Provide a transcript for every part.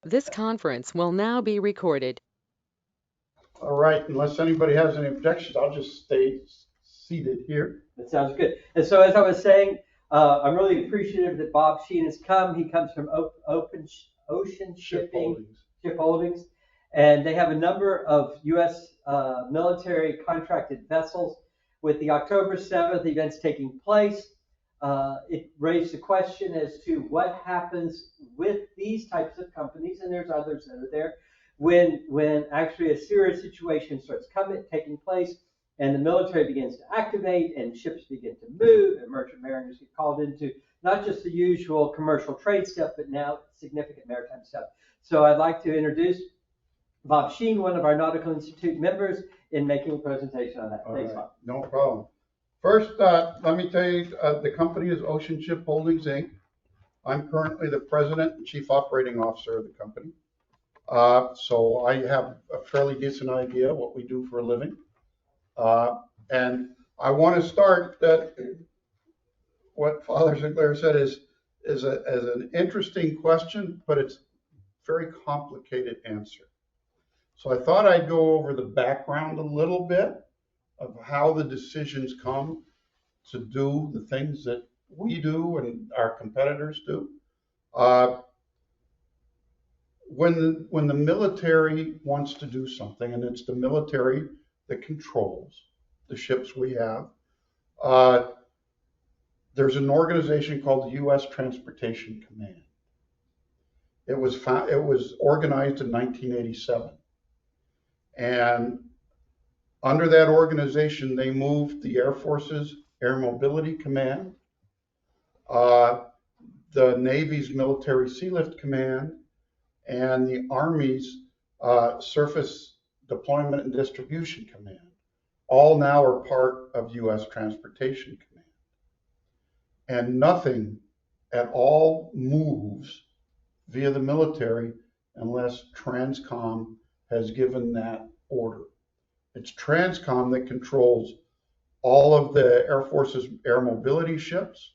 This conference will now be recorded. All right, unless anybody has any objections, I'll just stay seated here. That sounds good. And so, as I was saying, I'm really appreciative that Bob Sheen has come. He comes from Ocean Shipping Shipholdings, and they have a number of U.S. Military contracted vessels. With the October 7th events taking place, it raised the question as to what happens with these types of companies, and there's others that are there, when actually a serious situation starts taking place, and the military begins to activate, and ships begin to move, and merchant mariners get called into not just the usual commercial trade stuff, but now significant maritime stuff. So I'd like to introduce Bob Sheen, one of our Nautical Institute members, in making a presentation on that. Thanks, Bob. No problem. First, let me tell you, the company is Ocean Ship Holdings, Inc. I'm currently the president and chief operating officer of the company. So I have a fairly decent idea what we do for a living. And I want to start that what Father Sinclair said is an interesting question, but it's a very complicated answer. So I thought I'd go over the background a little bit of how the decisions come to do the things that we do and our competitors do. When the military wants to do something, and it's the military that controls the ships we have, there's an organization called the U.S. Transportation Command. It was organized in 1987, and under that organization, they moved the Air Force's Air Mobility Command, the Navy's Military Sealift Command, and the Army's Surface Deployment and Distribution Command. All now are part of U.S. Transportation Command. And nothing at all moves via the military unless Transcom has given that order. It's Transcom that controls all of the Air Force's air mobility ships,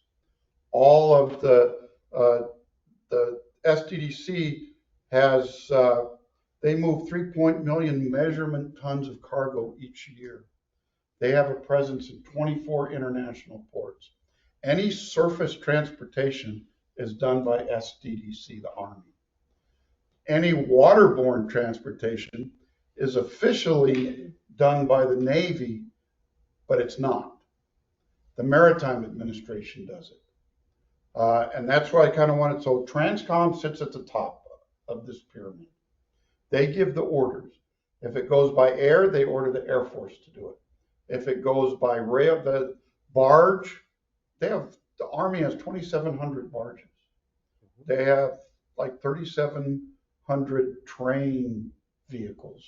all of the STDC has, they move 3 million measurement tons of cargo each year. They have a presence in 24 international ports. Any surface transportation is done by STDC, the Army. Any waterborne transportation is officially done by the Navy, but it's not. The Maritime Administration does it. And that's why I kind of wanted, so Transcom sits at the top of this pyramid. They give the orders. If it goes by air, they order the Air Force to do it. If it goes by rail, the barge, the Army has 2,700 barges. They have like 3,700 train vehicles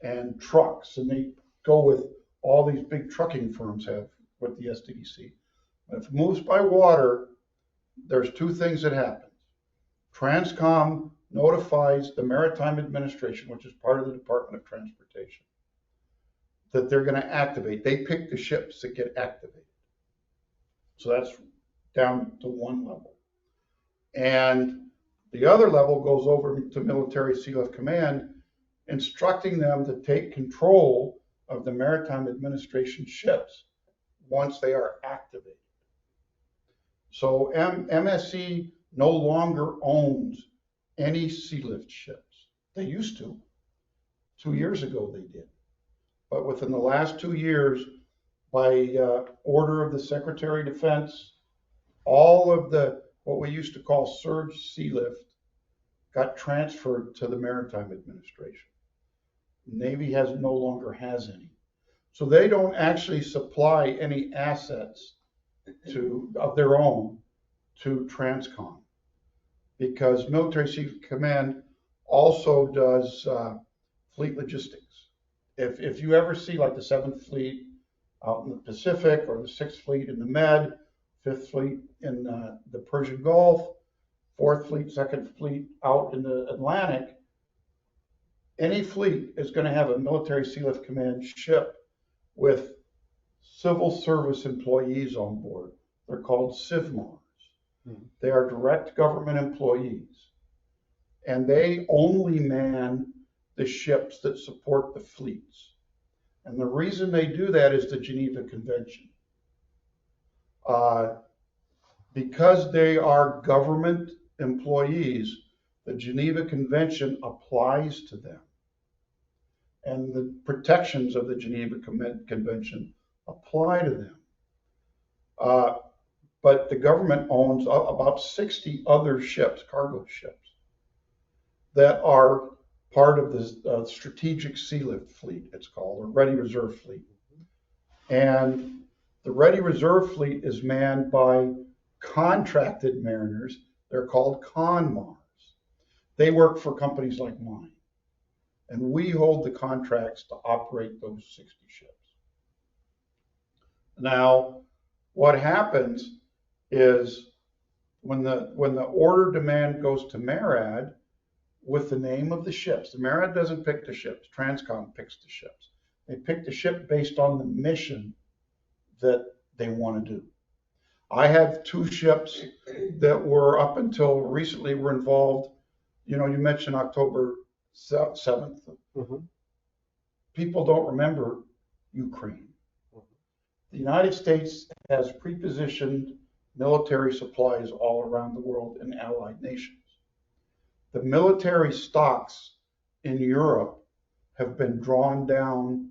and trucks, and they go with all these big trucking firms have with the STDC. But if it moves by water, there's two things that happen. Transcom notifies the Maritime Administration, which is part of the Department of Transportation, that they're going to activate. They pick the ships that get activated. So that's down to one level. And the other level goes over to Military Sealift Command, instructing them to take control of the Maritime Administration ships once they are activated. So MSC no longer owns any sealift ships. They used to. 2 years ago they did. But within the last 2 years, by order of the Secretary of Defense, all of the what we used to call surge sealift got transferred to the Maritime Administration. Navy no longer has any. So they don't actually supply any assets of their own to Transcom, because Military Sealift Command also does fleet logistics. If you ever see like the 7th Fleet out in the Pacific, or the 6th Fleet in the Med, 5th Fleet in the Persian Gulf, 4th Fleet, 2nd Fleet out in the Atlantic, any fleet is going to have a Military Sealift Command ship with civil service employees on board. They're called CIVMARs. They are direct government employees. and they only man the ships that support the fleets. And the reason they do that is the Geneva Convention. Because they are government employees, the Geneva Convention applies to them. And the protections of the Geneva Convention apply to them. But the government owns about 60 other ships, cargo ships, that are part of the Strategic Sea Lift Fleet, it's called, or Ready Reserve Fleet. And the Ready Reserve Fleet is manned by contracted mariners. They're called CONMARs. They work for companies like mine. And we hold the contracts to operate those 60 ships. Now, what happens is when the order demand goes to MARAD with the name of the ships, the MARAD doesn't pick the ships, Transcom picks the ships. They pick the ship based on the mission that they want to do. I have 2 ships that were up until recently were involved. You know, you mentioned October 7th. Mm-hmm. People don't remember Ukraine. The United States has prepositioned military supplies all around the world in allied nations. The military stocks in Europe have been drawn down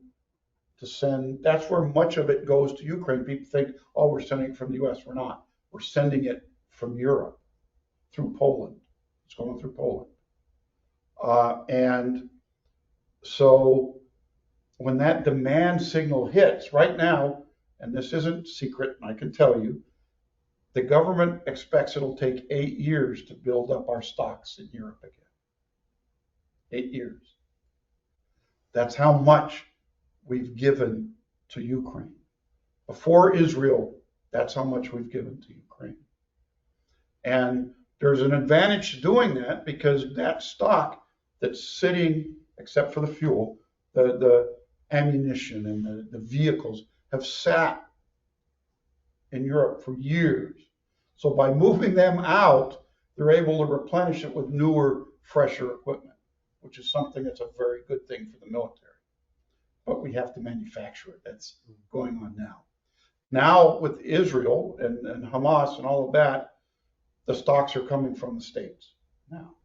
to send. That's where much of it goes to Ukraine. People think, oh, we're sending it from the US. We're not. We're sending it from Europe through Poland. It's going through Poland. And so when that demand signal hits right now, and this isn't secret, I can tell you, the government expects it'll take 8 years to build up our stocks in Europe again. 8 years. That's how much we've given to Ukraine. Before Israel, that's how much we've given to Ukraine. And there's an advantage to doing that because that stock that's sitting, except for the fuel, the ammunition and the vehicles have sat in Europe for years. So by moving them out, they're able to replenish it with newer, fresher equipment, which is something that's a very good thing for the military. But we have to manufacture it. That's going on now. Now with Israel and Hamas and all of that, the stocks are coming from the States now.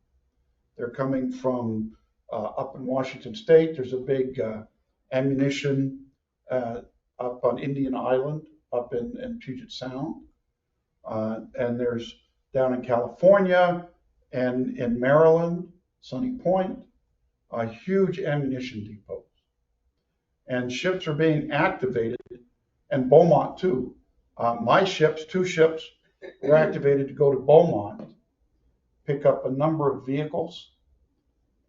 They're coming from up in Washington State. There's a big ammunition up on Indian Island, up in Puget Sound. And there's down in California and in Maryland, Sunny Point, huge ammunition depots. And ships are being activated, and Beaumont too. My ships, 2 ships, were activated to go to Beaumont, pick up a number of vehicles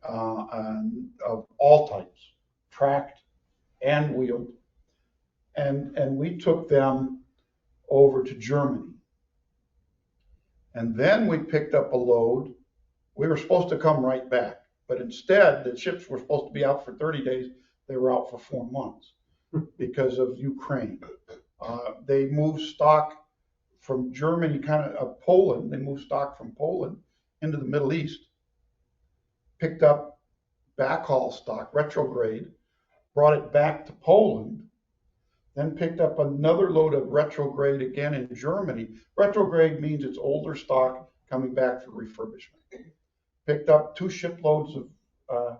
of all types, tracked and wheeled. And we took them over to Germany. And then we picked up a load. We were supposed to come right back, but instead the ships were supposed to be out for 30 days. They were out for 4 months because of Ukraine. They moved stock from Germany, kind of Poland. They moved stock from Poland into the Middle East, picked up backhaul stock, retrograde, brought it back to Poland, then picked up another load of retrograde again in Germany. Retrograde means it's older stock coming back for refurbishment. Picked up 2 shiploads of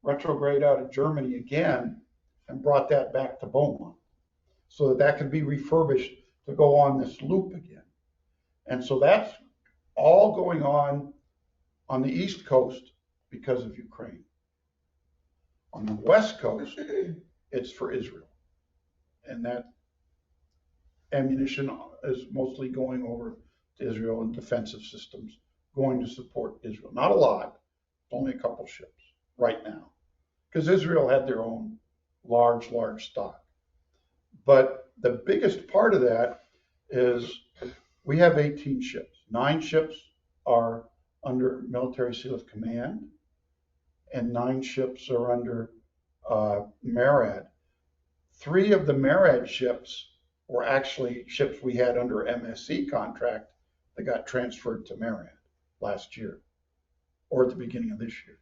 retrograde out of Germany again and brought that back to Beaumont so that that could be refurbished to go on this loop again. And so that's all going on the East Coast because of Ukraine. On the West Coast, it's for Israel. And that ammunition is mostly going over to Israel and defensive systems going to support Israel. Not a lot, only a couple ships right now, because Israel had their own large stock. But the biggest part of that is we have 18 ships. 9 ships are under Military Sea Lift Command, and 9 ships are under MARAD. 3 of the MARAD ships were actually ships we had under MSC contract that got transferred to MARAD last year. or at the beginning of this year.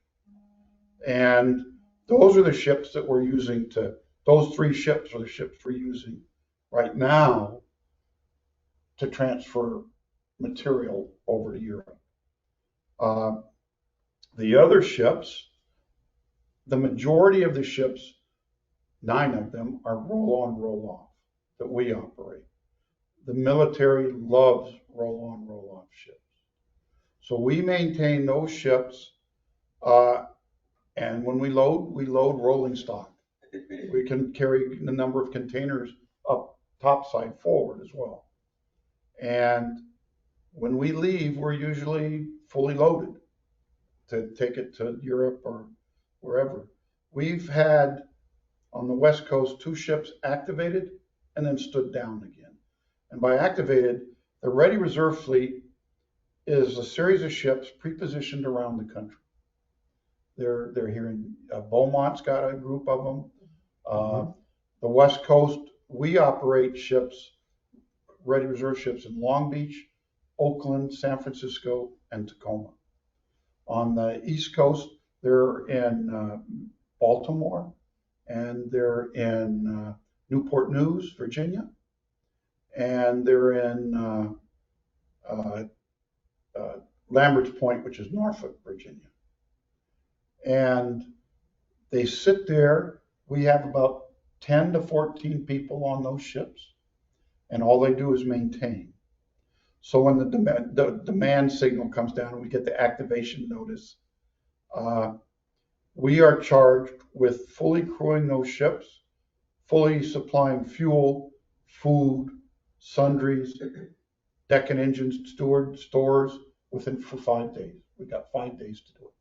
And those are the ships that we're using those 3 ships are the ships we're using right now to transfer material over to Europe. The other ships, the majority of the ships, 9 of them are roll-on, roll-off that we operate. The military loves roll-on, roll-off ships. So we maintain those ships, and when we load rolling stock. We can carry the number of containers up topside forward as well. And when we leave, we're usually fully loaded to take it to Europe or wherever. We've had on the West Coast 2 ships activated and then stood down again. And by activated, the Ready Reserve Fleet is a series of ships pre-positioned around the country. They're here in Beaumont's got a group of them. The West Coast, we operate ships, Ready Reserve ships in Long Beach, Oakland, San Francisco, and Tacoma. On the East Coast, they're in Baltimore, and they're in Newport News, Virginia, and they're in Lambert's Point, which is Norfolk, Virginia. And they sit there. We have about 10 to 14 people on those ships, and all they do is maintain. So when the demand signal comes down and we get the activation notice, we are charged with fully crewing those ships, fully supplying fuel, food, sundries, deck and engines, stores for 5 days. We've got 5 days to do it.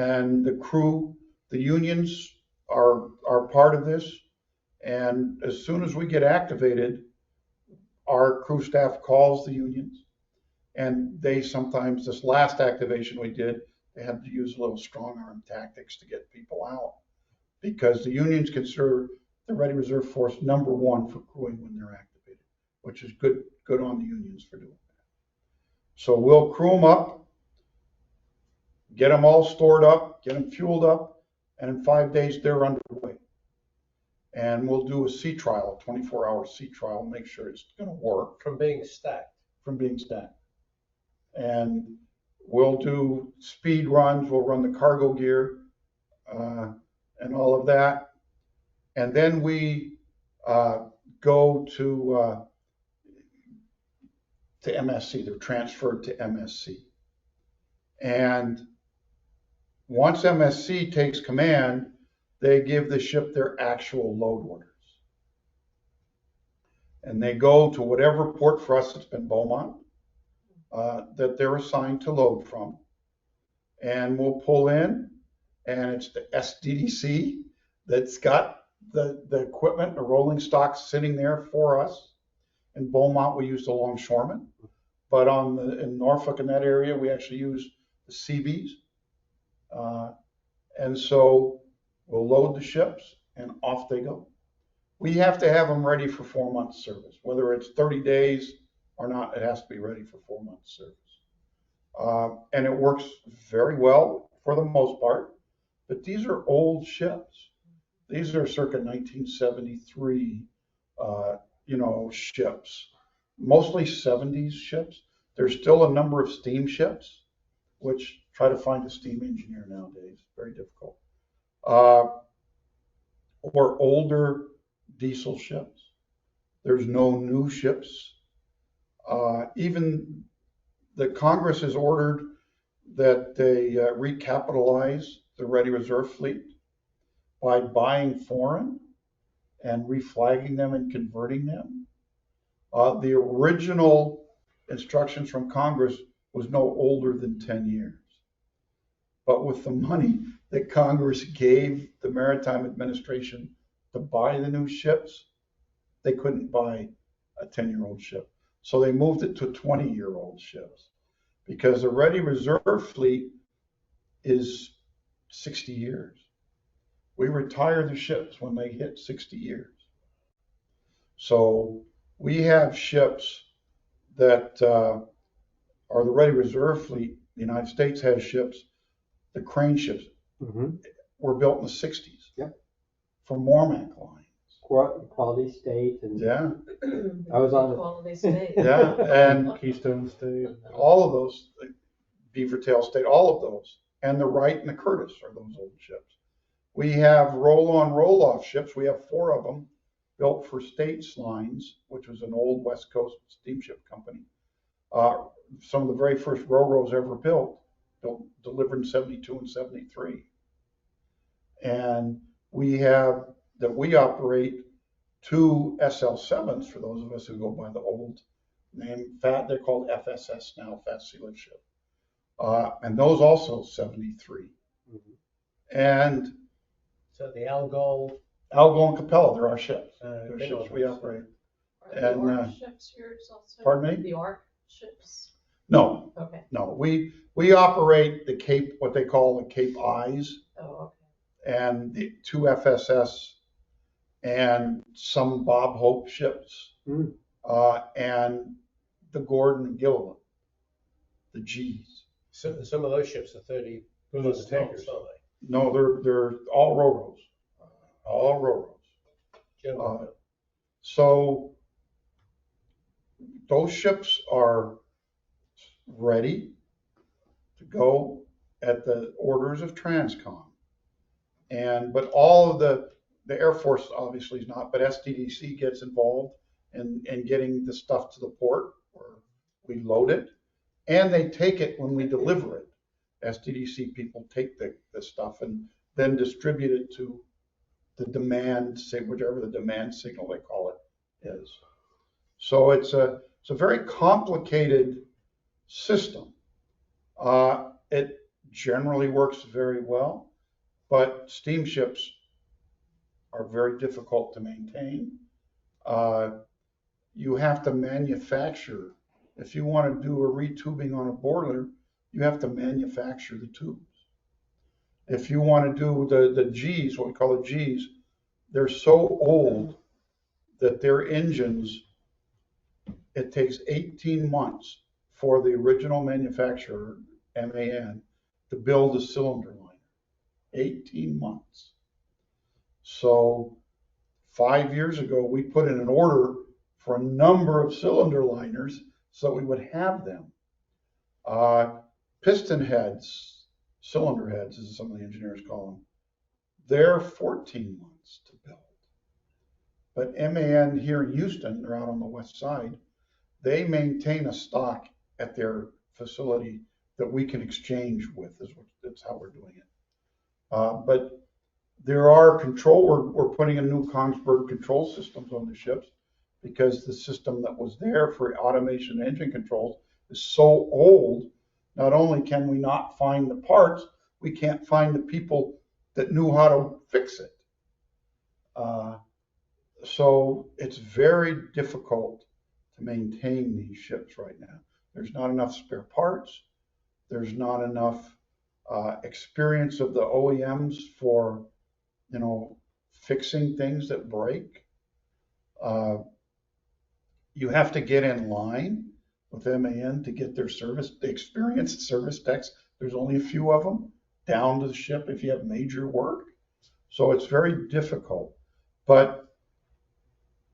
And the crew, the unions are part of this. And as soon as we get activated, our crew staff calls the unions. And they sometimes, this last activation we did, they had to use a little strong arm tactics to get people out, because the unions consider the Ready Reserve Force #1 for crewing when they're activated, which is good on the unions for doing that. So we'll crew them up, get them all stored up, get them fueled up, and in 5 days they're underway. And we'll do a sea trial, a 24-hour sea trial, make sure it's going to work. From being stacked. And we'll do speed runs, we'll run the cargo gear and all of that. And then we go to MSC, they're transferred to MSC. And once MSC takes command, they give the ship their actual load orders. And they go to whatever port, for us it's been Beaumont, that they're assigned to load from. And we'll pull in, and it's the SDDC that's got the equipment, the rolling stock sitting there for us. In Beaumont, we use the longshoremen. But in Norfolk, in that area, we actually use the CBs. And so we'll load the ships, and off they go. We have to have them ready for 4 months service. Whether it's 30 days or not, it has to be ready for 4 months service. And it works very well for the most part. But these are old ships. These are circa 1973, ships. Mostly 70s ships. There's still a number of steam ships, which try to find a steam engineer nowadays, very difficult. Or older diesel ships. There's no new ships. Even the Congress has ordered that they recapitalize the Ready Reserve Fleet by buying foreign and reflagging them and converting them. The original instructions from Congress was no older than 10 years. But with the money that Congress gave the Maritime Administration to buy the new ships, they couldn't buy a 10-year-old ship. So they moved it to 20-year-old ships, because the Ready Reserve Fleet is 60 years. We retire the ships when they hit 60 years. So we have ships that are the Ready Reserve Fleet The United States has ships, the crane ships were built in the 60s. Yep. For Mormac lines. Quality State and Yeah. I was on Quality State. Yeah, and Keystone State. all of those, Beavertail State, all of those, and the Wright and the Curtis are those old ships. We have roll-on, roll-off ships. We have 4 of them built for States Lines, which was an old West Coast steamship company. Some of the very first railroads ever built, delivered in 72 and 73. And we operate 2 SL7s for those of us who go by the old name. They're called FSS now, Fast Sea Lift Ship. And those also 73. And So the Algol. Algol and Capella, they're our ships. They're They're ships we operate. Are the And, ARC ships yours also? pardon me? The ARC ships? No, Okay. no, we operate the Cape, what they call the Cape Eyes, Oh, and the 2 FSS and some Bob Hope ships, and the Gordon and Gilliland, the G's. So, some of those ships are 30. Those are the tankers. No, they're all railroads, all railroads. So those ships are ready to go at the orders of Transcom. But all of the Air Force obviously is not, but SDDC gets involved in getting the stuff to the port where we load it, and they take it when we deliver it. SDDC people take the stuff and then distribute it to the demand, whichever the demand signal they call it is. So it's a very complicated system. It generally works very well, but steamships are very difficult to maintain. You have to manufacture. If you want to do a retubing on a boiler, you have to manufacture the tubes. If you want to do the Gs, what we call the Gs, they're so old that their engines, it takes 18 months for the original manufacturer, MAN, to build a cylinder liner. 18 months. So 5 years ago, we put in an order for a number of cylinder liners so we would have them. Piston heads, cylinder heads, as some of the engineers call them, they're 14 months to build. But MAN here in Houston, they're out on the west side, they maintain a stock at their facility that we can exchange with. That's how we're doing it. But there are we're putting in new Kongsberg control systems on the ships because the system that was there for automation engine controls is so old. Not only can we not find the parts, we can't find the people that knew how to fix it. So it's very difficult to maintain these ships right now. There's not enough spare parts. There's not enough experience of the OEMs for, fixing things that break. You have to get in line with MAN to get their service, the experienced service techs. There's only a few of them down to the ship if you have major work. So it's very difficult. But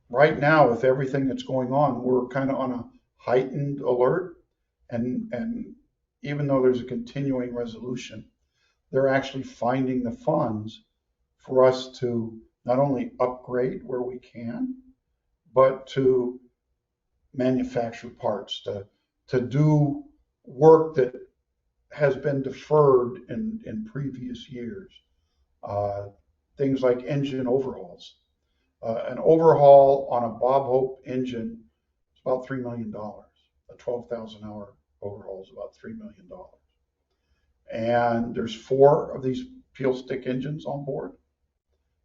right now, with everything that's going on, we're kind of on a heightened alert. And even though there's a continuing resolution, they're actually finding the funds for us to not only upgrade where we can, but to manufacture parts, to do work that has been deferred in previous years. Things like engine overhauls. An overhaul on a Bob Hope engine is about $3 million. A 12,000 hour overhaul is about $3 million. And there's 4 of these peel stick engines on board.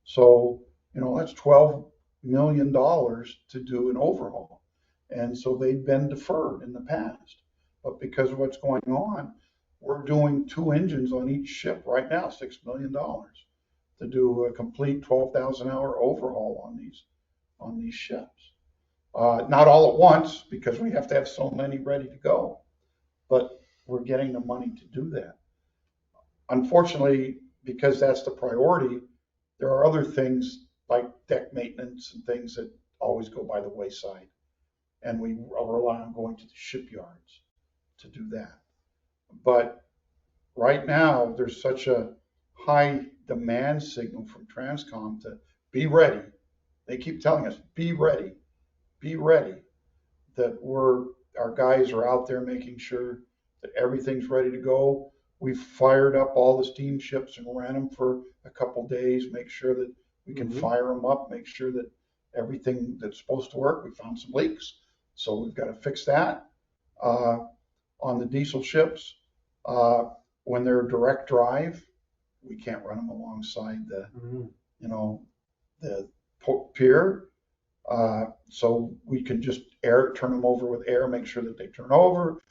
So, that's $12 million to do an overhaul. And so they've been deferred in the past. But because of what's going on, we're doing 2 engines on each ship right now, $6 million, to do a complete 12,000 hour overhaul on these ships. Not all at once, because we have to have so many ready to go. But we're getting the money to do that. Unfortunately, because that's the priority, there are other things like deck maintenance and things that always go by the wayside. And we rely on going to the shipyards to do that. But right now, there's such a high demand signal from Transcom to be ready. They keep telling us, be ready, that our guys are out there making sure that everything's ready to go. We've fired up all the steamships and ran them for a couple days, make sure that we can fire them up, make sure that everything that's supposed to work. We found some leaks, so we've got to fix that. On the diesel ships, when they're direct drive, we can't run them alongside the, the pier. So we can just turn them over with air, make sure that they turn over,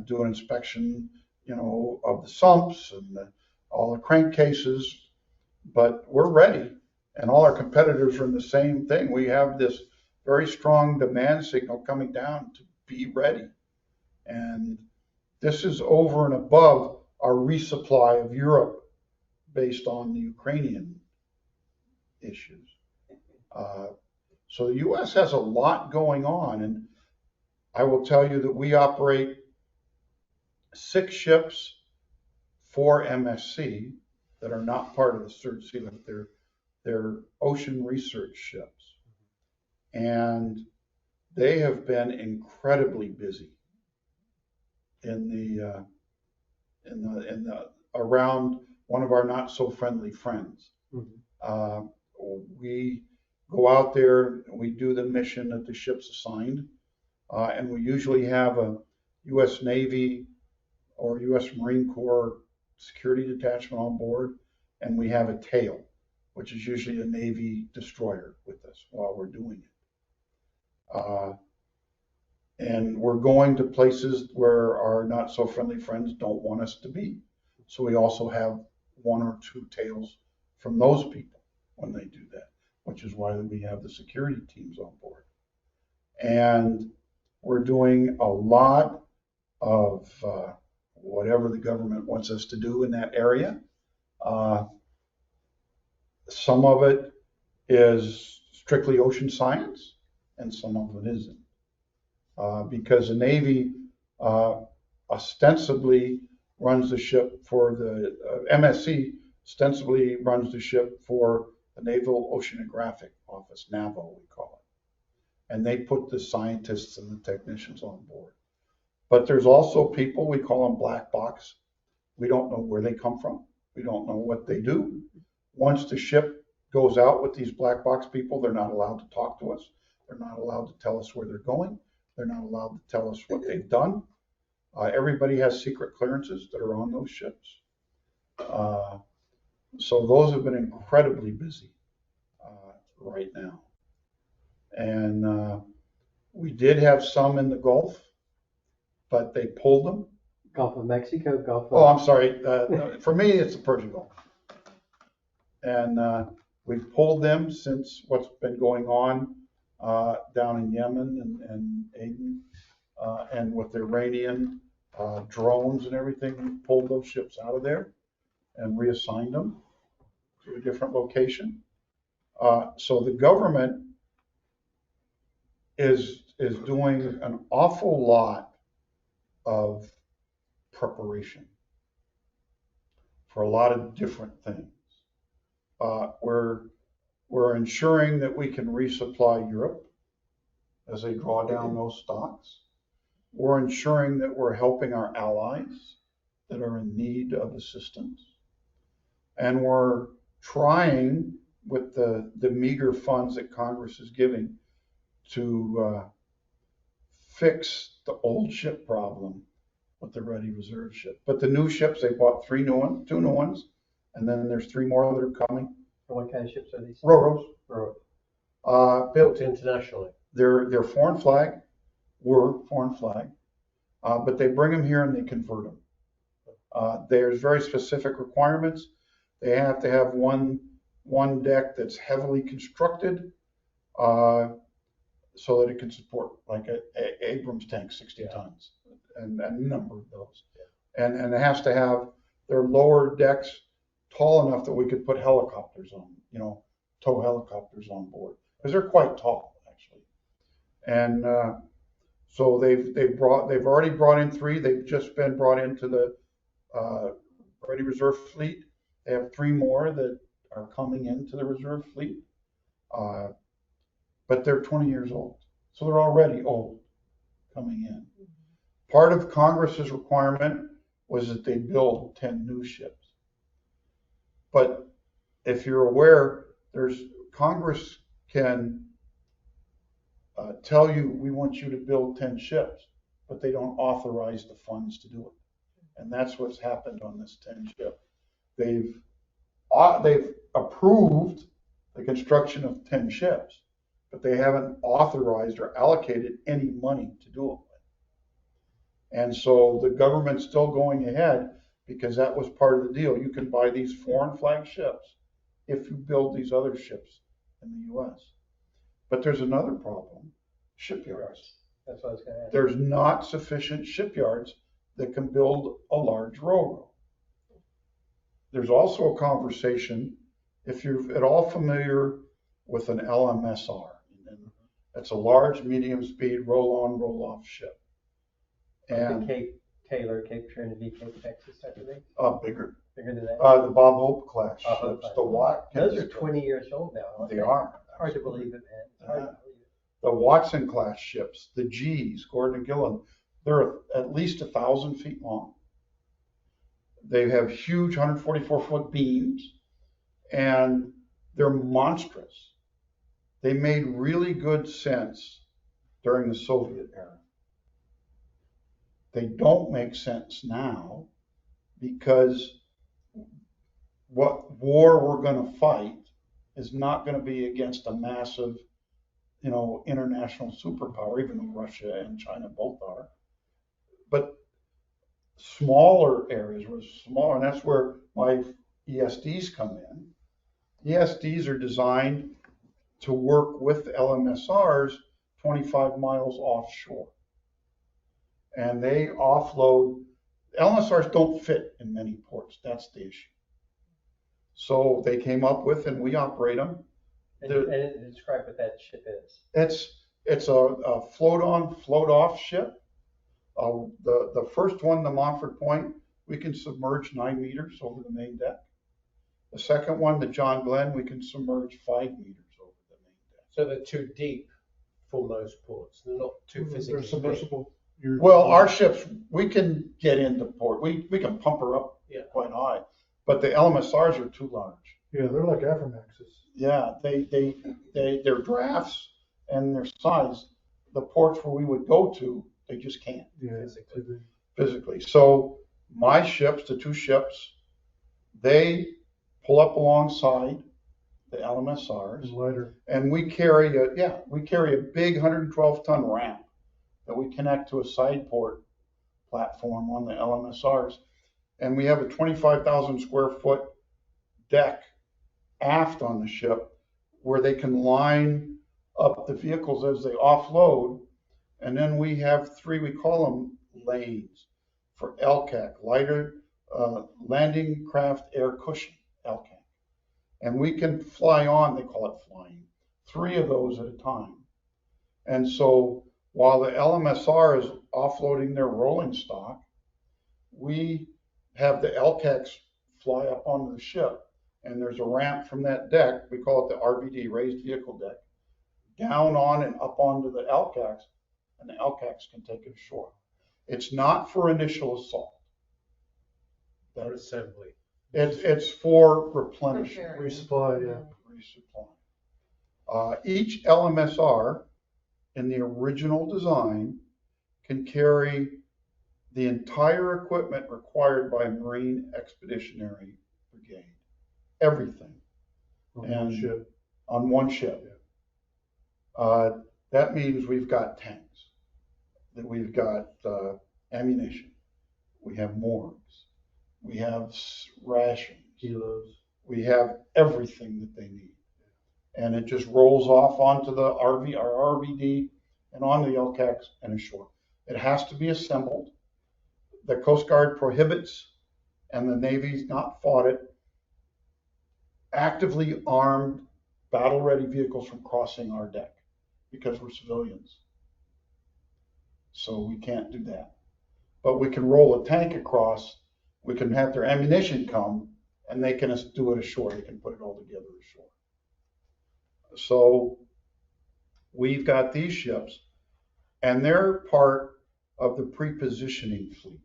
do an inspection, of the sumps and all the crankcases. But we're ready, and all our competitors are in the same thing. We have this very strong demand signal coming down to be ready. And this is over and above our resupply of Europe based on the Ukrainian issues. So the U.S. has a lot going on, and I will tell you that we operate 6 ships for MSC that are not part of the Third Sea Link. They're ocean research ships, and they have been incredibly busy in the around one of our not so friendly friends. We go out there, we do the mission that the ship's assigned, and we usually have a U.S. Navy or U.S. Marine Corps security detachment on board, and we have a tail, which is usually a Navy destroyer with us while we're doing it. And we're going to places where our not so friendly friends don't want us to be. So we also have 1 or 2 tails from those people when they do that, which is why we have the security teams on board. And we're doing a lot of whatever the government wants us to do in that area. Some of it is strictly ocean science, and some of it isn't. Because the Navy ostensibly runs the ship for the MSC ostensibly runs the ship for the Naval Oceanographic Office, NAVO we call it, and they put the scientists and the technicians on board. But there's also people, we call them black box. We don't know where they come from. We don't know what they do. Once the ship goes out with these black box people, they're not allowed to talk to us. They're not allowed to tell us where they're going. They're not allowed to tell us what they've done. Everybody has secret clearances that are on those ships. So those have been incredibly busy right now. And we did have some in the Gulf, but they pulled them. Gulf of Mexico, Gulf of... Oh, I'm sorry. For me, it's the Persian Gulf. And we've pulled them since what's been going on down in Yemen and Aden, and with the Iranian drones and everything. We pulled those ships out of there and reassigned them to a different location. So the government is doing an awful lot of preparation for a lot of different things. We're ensuring that we can resupply Europe as they draw down those stocks. We're ensuring that we're helping our allies that are in need of assistance. And we're trying, with the meager funds that Congress is giving, to fix the old ship problem with the ready reserve ship. But the new ships, they bought 2 new ones, and then there's 3 more that are coming. What kind of ships are these? Ro-Ros. Built internationally. They're foreign flag. We're foreign flag. But they bring them here and they convert them. There's very specific requirements. They have to have one deck that's heavily constructed so that it can support like a Abrams tank, 60 tons. and a number of those. And it has to have their lower decks tall enough that we could put helicopters on, tow helicopters on board, because they're quite tall, actually. And so they've already brought in 3. They've just been brought into the Ready Reserve Fleet. They have 3 more that are coming into the Reserve Fleet, but they're 20 years old, so they're already old coming in. Part of Congress's requirement was that they build 10 new ships. But if you're aware, Congress can tell you, we want you to build 10 ships, but they don't authorize the funds to do it. And that's what's happened on this 10 ship. They've approved the construction of 10 ships, but they haven't authorized or allocated any money to do it with. And so the government's still going ahead because that was part of the deal. You can buy these foreign flag ships if you build these other ships in the US. But there's another problem, shipyards. That's what I was going to ask. There's not sufficient shipyards that can build a large railroad. There's also a conversation, if you're at all familiar with an LMSR, it's a large, medium-speed, roll-on, roll-off ship. And Cape Taylor, Cape Trinity, Cape Texas type of thing? Bigger. Bigger than that? The Bob Hope class Hope ships, class. the Watkins. Those are 20 years old now, aren't They are. Hard to believe it, man. It's hard to believe it. The Watson class ships, the G's, Gordon and Gillen, they're at least 1,000 feet long. They have huge 144-foot beams, and they're monstrous. They made really good sense during the Soviet era. They don't make sense now because what war we're going to fight is not going to be against a massive, international superpower, even though Russia and China both are. But smaller areas were smaller, and that's where my ESDs come in. ESDs are designed to work with LMSRs 25 miles offshore. And they offload. LMSRs don't fit in many ports. That's the issue. So they came up with, and we operate them. And describe what that ship is. It's a float-on, float-off ship. The first one, the Montford Point, we can submerge 9 meters over the main deck. The second one, the John Glenn, we can submerge 5 meters over the main deck. So they're too deep for most ports. They're not too physically. They're submersible. Well, our ships, we can get into port. We can pump her up quite high, but the LMSRs are too large. Yeah, they're like Aframaxes. Yeah, their drafts and their size, the ports where we would go to, they just can't. Yeah, physically. So my ships, the 2 ships, they pull up alongside the LMSRs, and lighter. and we carry a big 112-ton ramp that we connect to a side port platform on the LMSRs, and we have a 25,000 square foot deck aft on the ship where they can line up the vehicles as they offload. And then we have 3, we call them lanes for LCAC, lighter landing craft air cushion, LCAC. And we can fly on, they call it flying, 3 of those at a time. And so while the LMSR is offloading their rolling stock, we have the LCACs fly up onto the ship. And there's a ramp from that deck, we call it the RVD, raised vehicle deck, down on and up onto the LCACs, and the LCACs can take it ashore. It's not for initial assault. Or assembly. It's for replenishment. Resupply, yeah. Resupply. Each LMSR in the original design can carry the entire equipment required by a Marine Expeditionary Brigade. Everything. On one ship. Yeah. That means we've got tanks, that we've got ammunition, we have morgues, we have rations, kilos, we have everything that they need. And it just rolls off onto the RVD and on the LCACs and ashore. It has to be assembled. the Coast Guard prohibits, and the Navy's not fought it, actively armed, battle-ready vehicles from crossing our deck because we're civilians. So we can't do that. But we can roll a tank across, we can have their ammunition come, and they can do it ashore. They can put it all together ashore. So we've got these ships, and they're part of the pre-positioning fleet.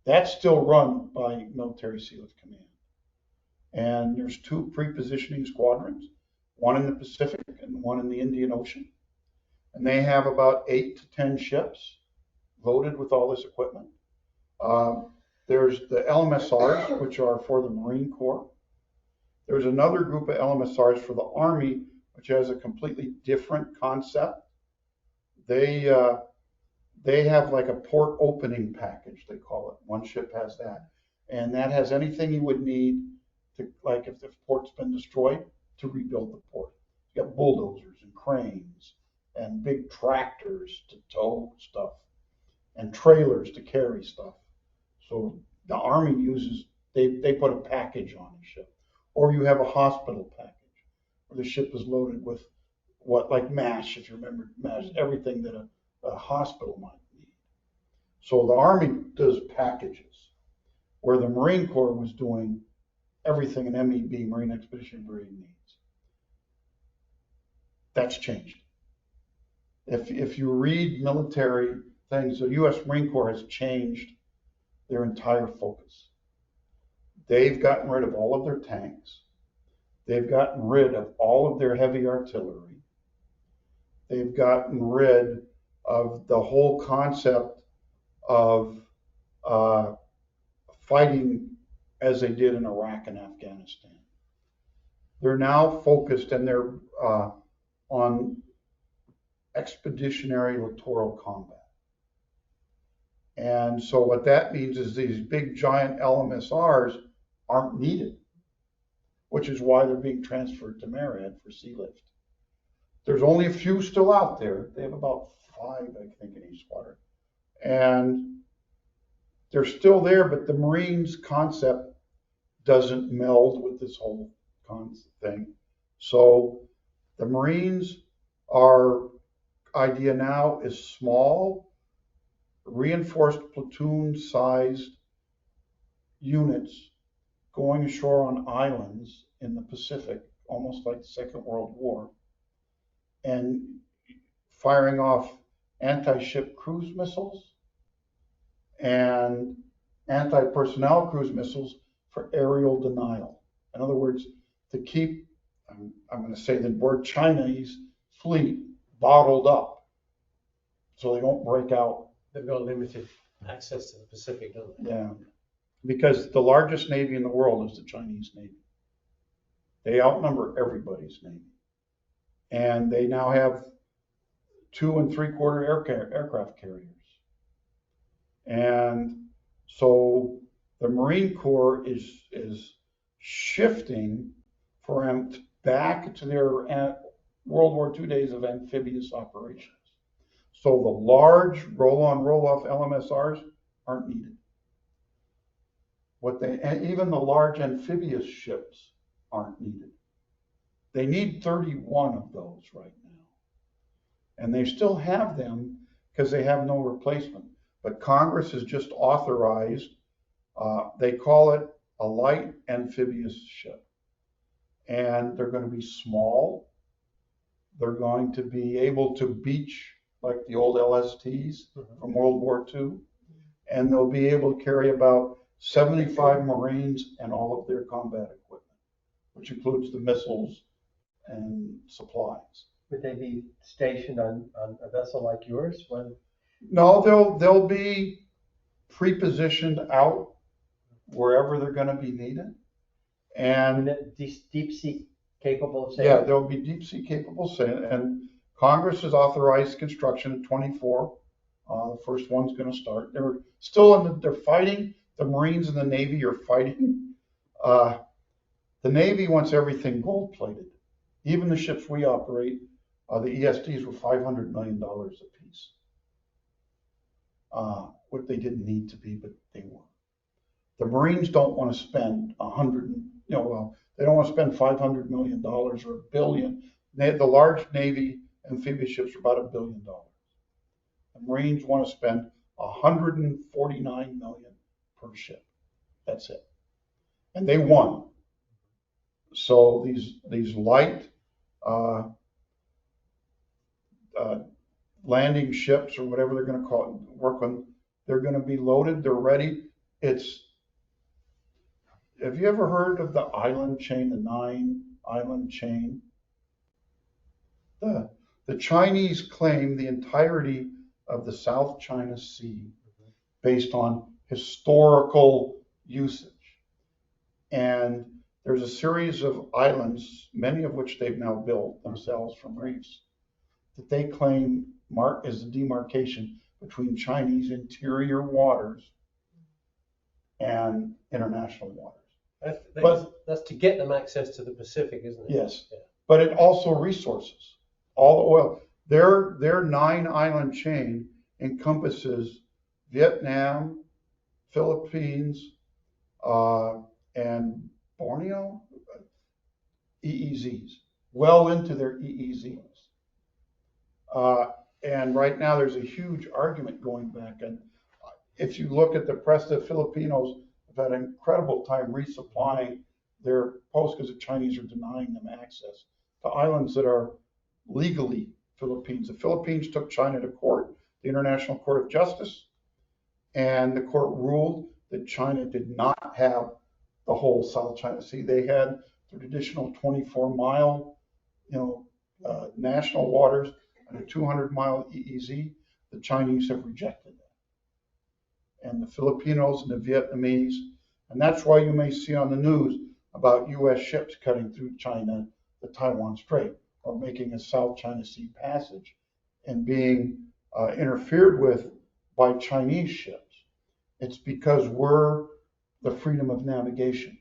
That's still run by Military Sealift Command. And there's 2 pre-positioning squadrons, one in the Pacific and one in the Indian Ocean. And they have about 8 to 10 ships loaded with all this equipment. There's the LMSRs, which are for the Marine Corps. There's another group of LMSRs for the Army, which has a completely different concept. They have like a port opening package, they call it. One ship has that. And that has anything you would need to, like if the port's been destroyed, to rebuild the port. You got bulldozers and cranes and big tractors to tow stuff and trailers to carry stuff. So the Army uses, they put a package on the ship. Or you have a hospital package where the ship is loaded with what, like MASH, if you remember MASH, everything that a hospital might need. So the Army does packages, where the Marine Corps was doing everything an MEB, Marine Expeditionary Brigade, needs. That's changed. If you read military things, the U.S. Marine Corps has changed their entire focus. They've gotten rid of all of their tanks. They've gotten rid of all of their heavy artillery. They've gotten rid of the whole concept of fighting as they did in Iraq and Afghanistan. They're now focused, and they're on expeditionary littoral combat. And so what that means is these big giant LMSRs aren't needed, which is why they're being transferred to Marriott for sea lift. There's only a few still out there. They have about 5, I think, in each squadron. And they're still there, but the Marines concept doesn't meld with this whole thing. So the Marines, our idea now is small, reinforced platoon-sized units going ashore on islands in the Pacific, almost like the Second World War, and firing off anti-ship cruise missiles and anti-personnel cruise missiles for aerial denial. In other words, to keep, I'm going to say the word Chinese fleet bottled up so they don't break out. They've got limited access to the Pacific, don't they? Yeah, because the largest navy in the world is the Chinese Navy. They outnumber everybody's navy. And they now have 2 3/4 aircraft carriers. And so the Marine Corps is shifting back to their World War II days of amphibious operations. So the large roll-on, roll-off LMSRs aren't needed. And even the large amphibious ships aren't needed. They need 31 of those right now. And they still have them because they have no replacement. But Congress has just authorized, they call it a light amphibious ship. And they're going to be small. They're going to be able to beach like the old LSTs from World War II. And they'll be able to carry about 75 Marines and all of their combat equipment, which includes the missiles and supplies. Would they be stationed on a vessel like yours? No, they'll be pre-positioned out wherever they're going to be needed. And deep sea capable of yeah, sailing? they'll be deep sea capable sailing. And Congress has authorized construction of 24. The first one's going to start. They're still they're fighting. The Marines and the Navy are fighting. The Navy wants everything gold plated. Even the ships we operate, the ESDs were $500 million a piece. what they didn't need to be, but they were. The Marines don't want to spend they don't want to spend $500 million or $1 billion. The large Navy amphibious ships are about $1 billion. The Marines want to spend $149 million per ship. That's it. And they won. So these light landing ships or whatever they're going to call it, work on, they're going to be loaded, they're ready. Have you ever heard of the island chain, the 9-island chain? The Chinese claim the entirety of the South China Sea based on historical usage. And there's a series of islands, many of which they've now built themselves from reefs, that they claim mark as the demarcation between Chinese interior waters and international waters. That's to get them access to the Pacific, isn't it? Yes, Yeah. but it also resources, all the oil. Their 9-island chain encompasses Vietnam, Philippines, and Borneo, EEZs, well into their EEZs. And right now there's a huge argument going back. And if you look at the press, the Filipinos have had an incredible time resupplying their posts because the Chinese are denying them access to islands that are legally Philippines. The Philippines took China to court, the International Court of Justice, and the court ruled that China did not have the whole South China Sea. They had the traditional 24-mile, national waters and a 200-mile EEZ. The Chinese have rejected that. And the Filipinos and the Vietnamese, and that's why you may see on the news about U.S. ships cutting through China, the Taiwan Strait, or making a South China Sea passage and being interfered with by Chinese ships. It's because we're the freedom of navigation.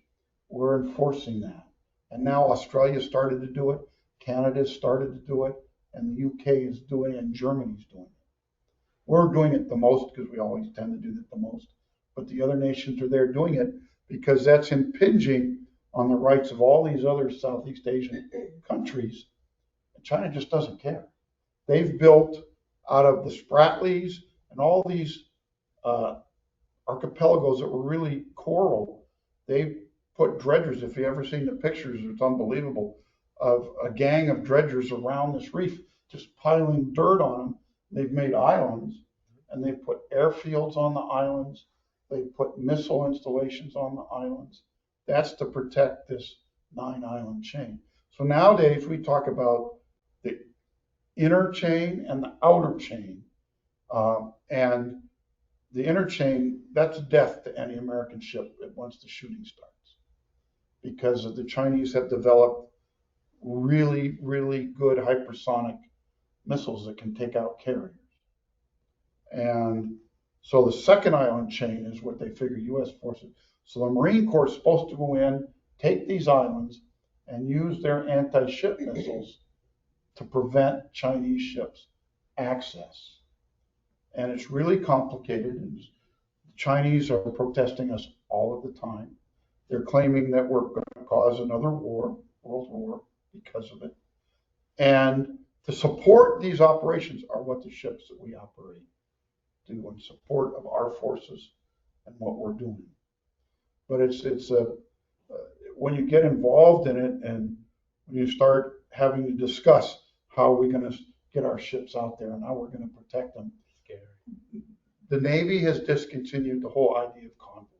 We're enforcing that. And now Australia started to do it, Canada started to do it, and the UK is doing it, and Germany's doing it. We're doing it the most because we always tend to do it the most. But the other nations are there doing it because that's impinging on the rights of all these other Southeast Asian countries. China just doesn't care. They've built out of the Spratlys and all these archipelagos that were really coral. They put dredgers. If you've ever seen the pictures, it's unbelievable, of a gang of dredgers around this reef, just piling dirt on them. They've made islands, and they've put airfields on the islands. They've put missile installations on the islands. That's to protect this 9-island chain. So nowadays we talk about the inner chain and the outer chain. And the inner chain, that's death to any American ship once the shooting starts. Because the Chinese have developed really, really good hypersonic missiles that can take out carriers. And so the second island chain is what they figure U.S. forces. So the Marine Corps is supposed to go in, take these islands, and use their anti-ship missiles to prevent Chinese ships access. And it's really complicated. And the Chinese are protesting us all of the time. They're claiming that we're going to cause another war, world war, because of it. And to support these operations are what the ships that we operate do in support of our forces and what we're doing. But when you get involved in it and when you start having to discuss how we're going to get our ships out there and how we're going to protect them. Scary. The Navy has discontinued the whole idea of convoys.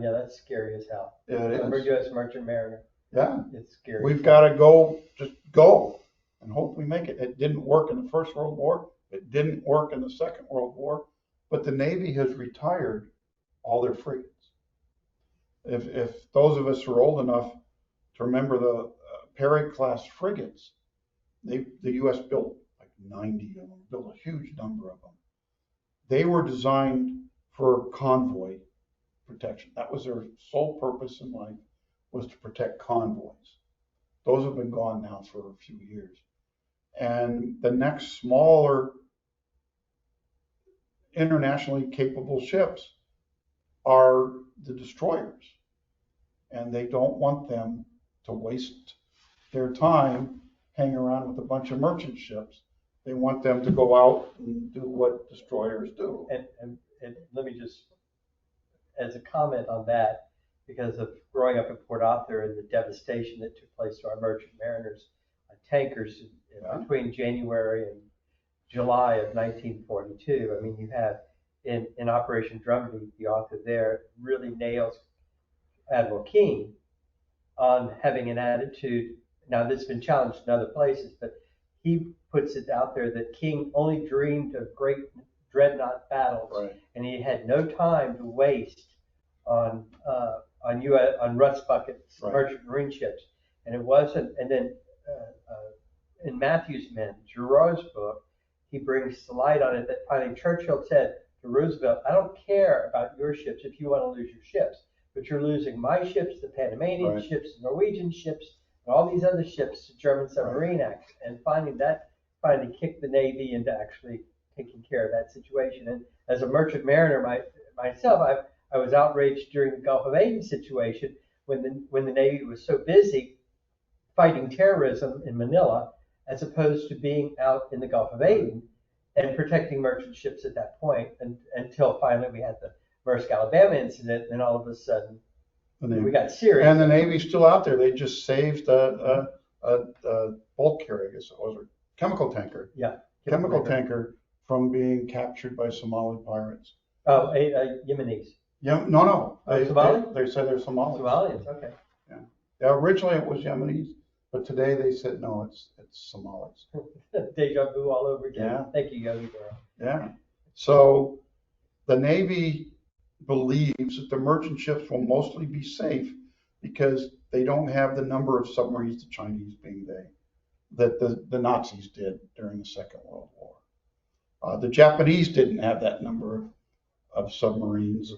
Yeah, that's scary as hell. Yeah, it Remember is. U.S. Merchant Mariner? Yeah. It's scary. We've got to go, just go and hope we make it. It didn't work in the First World War. It didn't work in the Second World War, but the Navy has retired all their frigates. If those of us who are old enough to remember the Perry-class frigates, the U.S. built like 90 of them, built a huge number of them. They were designed for convoy protection. That was their sole purpose in life, was to protect convoys. Those have been gone now for a few years. And the next smaller internationally capable ships are the destroyers. And they don't want them to waste their time hanging around with a bunch of merchant ships. They want them to go out and do what destroyers do. And let me just, as a comment on that, because of growing up in Port Arthur and the devastation that took place to our merchant mariners on tankers between January and July of 1942. I mean, you had in Operation Drumbeat, the author there really nails Admiral King on having an attitude. Now, this has been challenged in other places, but he puts it out there that King only dreamed of great dreadnought battles, Right. and he had no time to waste on rust buckets, Right. merchant marine ships. And it wasn't. And then in Matthew's Men, Giroir's book, he brings to light on it that finally Churchill said to Roosevelt, "I don't care about your ships if you want to lose your ships, but you're losing my ships, the Panamanian Right. ships, the Norwegian ships, and all these other ships to German Submarine Act." And finally kicked the Navy into actually taking care of that situation. And as a merchant mariner myself, I was outraged during the Gulf of Aden situation when the Navy was so busy fighting terrorism in Manila as opposed to being out in the Gulf of Aden and protecting merchant ships at that point, and until finally we had the Maersk Alabama incident, and all of a sudden we got serious. And the Navy's still out there. They just saved a bulk carrier, I guess it was, or chemical tanker. Yeah. Chemical tanker from being captured by Somali pirates. Oh, Yemenis. Yeah, no. Somali? They said they're Somalis. Somalians, okay. Yeah, originally it was Yemenis, but today they said no, it's Somalis. Deja vu all over again. Yeah. Thank you, Yogi Girl. Yeah. So the Navy believes that the merchant ships will mostly be safe because they don't have the number of submarines, the Chinese being that the Nazis did during the Second World War. The Japanese didn't have that number of submarines.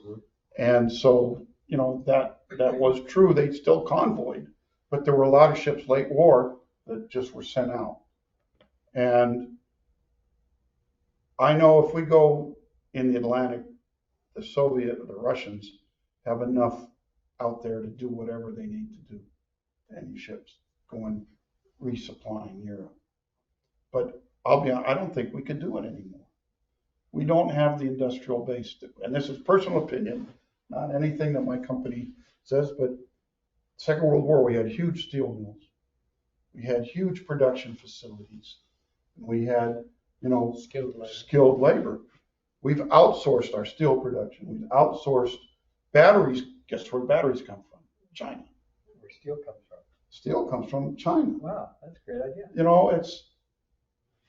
And so, that was true. They still convoyed, but there were a lot of ships late war that just were sent out. And I know if we go in the Atlantic, the Russians have enough out there to do whatever they need to do. Any ships going resupplying Europe. But I'll be honest, I don't think we can do it anymore. We don't have the industrial base, and this is personal opinion, not anything that my company says, but Second World War, we had huge steel mills. We had huge production facilities. We had, skilled labor. We've outsourced our steel production. We've outsourced batteries. Guess where batteries come from? China. Where steel comes from. Steel comes from China. Wow, that's a great idea.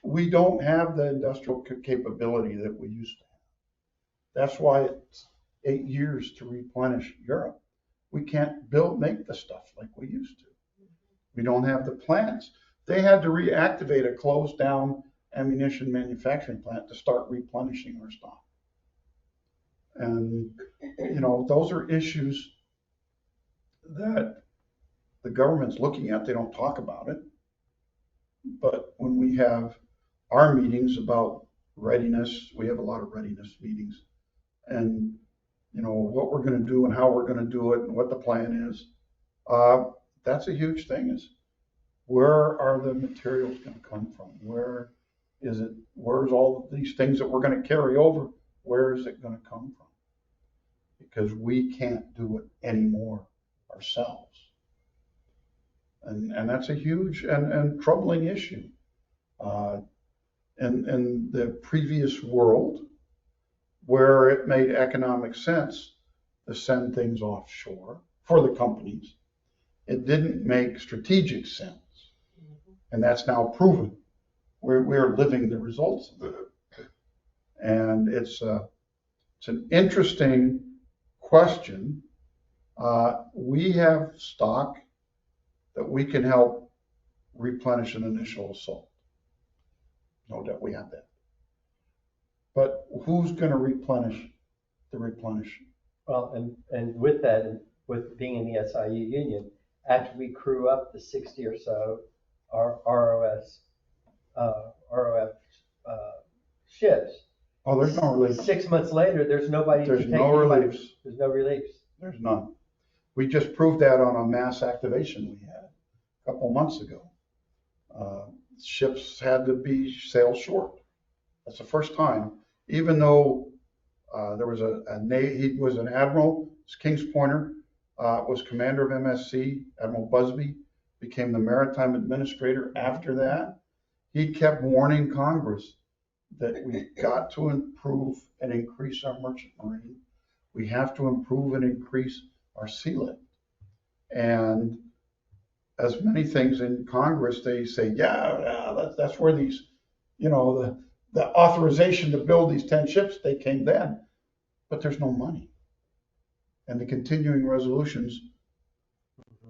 We don't have the industrial capability that we used to have. That's why it's 8 years to replenish Europe. We can't make the stuff like we used to. We don't have the plants. They had to reactivate a closed down ammunition manufacturing plant to start replenishing our stock. And, those are issues that the government's looking at. They don't talk about it. But when we have our meetings about readiness, we have a lot of readiness meetings, and what we're going to do and how we're going to do it and what the plan is. That's a huge thing. Is where are the materials going to come from? Where's all of these things that we're going to carry over? Where is it going to come from? Because we can't do it anymore ourselves. And that's a huge and troubling issue. In the previous world, where it made economic sense to send things offshore for the companies, it didn't make strategic sense. And that's now proven. We're living the results of it. And it's an interesting question. We have stock that we can help replenish an initial assault. No doubt we have that. But who's going to replenish the replenishing? Well, and with that, and with being in the SIU union, after we crew up the 60 or so ROF ships, Oh, there's no relief. 6 months later, there's nobody to There's take no anybody. reliefs. There's no reliefs. There's none. We just proved that on a mass activation we had a couple months ago. Ships had to be sailed short. That's the first time, even though there was he was an admiral, King's Pointer, was commander of MSC, Admiral Busby, became the maritime administrator after that. He kept warning Congress that we got to improve and increase our merchant marine. We have to improve and increase our sea lift. And as many things in Congress, they say, yeah, that's where these, the authorization to build these 10 ships, they came then, but there's no money. And the continuing resolutions,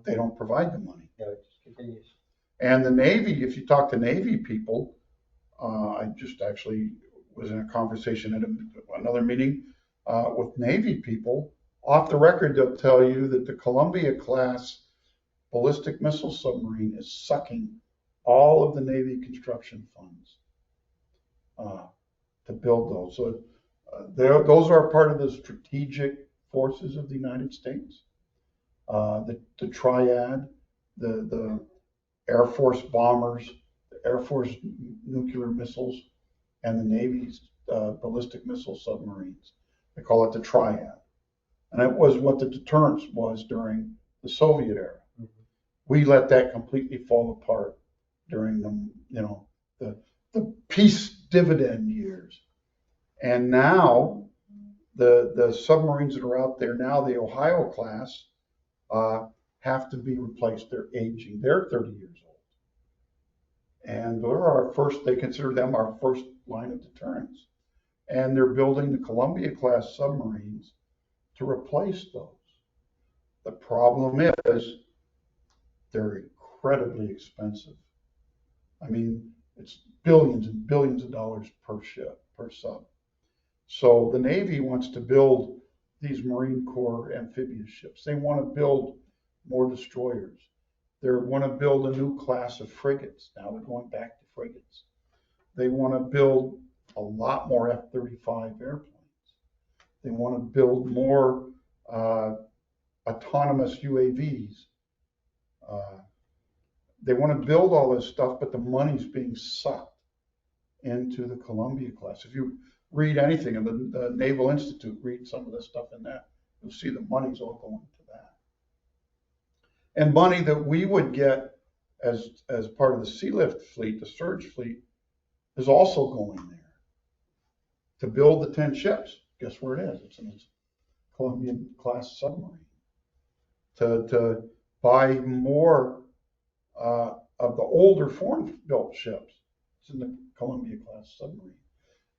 they don't provide the money. Yeah, it just continues. And the Navy, if you talk to Navy people, I just actually was in a conversation at another meeting with Navy people. Off the record, they'll tell you that the Columbia class ballistic missile submarine is sucking all of the Navy construction funds to build those. So those are part of the strategic forces of the United States. The triad, the Air Force bombers, the Air Force nuclear missiles, and the Navy's ballistic missile submarines. They call it the triad. And it was what the deterrence was during the Soviet era. We let that completely fall apart during the peace dividend years. And now the submarines that are out there now, the Ohio class, have to be replaced. They're aging. They're 30 years old. And they consider them our first line of deterrence. And they're building the Columbia class submarines to replace those. The problem is they're incredibly expensive. I mean, it's billions and billions of dollars per ship, per sub. So the Navy wants to build these Marine Corps amphibious ships. They want to build more destroyers. They want to build a new class of frigates. Now they're going back to frigates. They want to build a lot more F-35 airplanes. They want to build more autonomous UAVs. They want to build all this stuff, but the money's being sucked into the Columbia class. If you read anything in the Naval Institute, read some of the stuff in that, you'll see the money's all going to that. And money that we would get as part of the Sea Lift fleet, the surge fleet, is also going there to build the 10 ships. Guess where it is? It's in this Columbia class submarine. To buy more of the older foreign built ships. It's in the Columbia class submarine.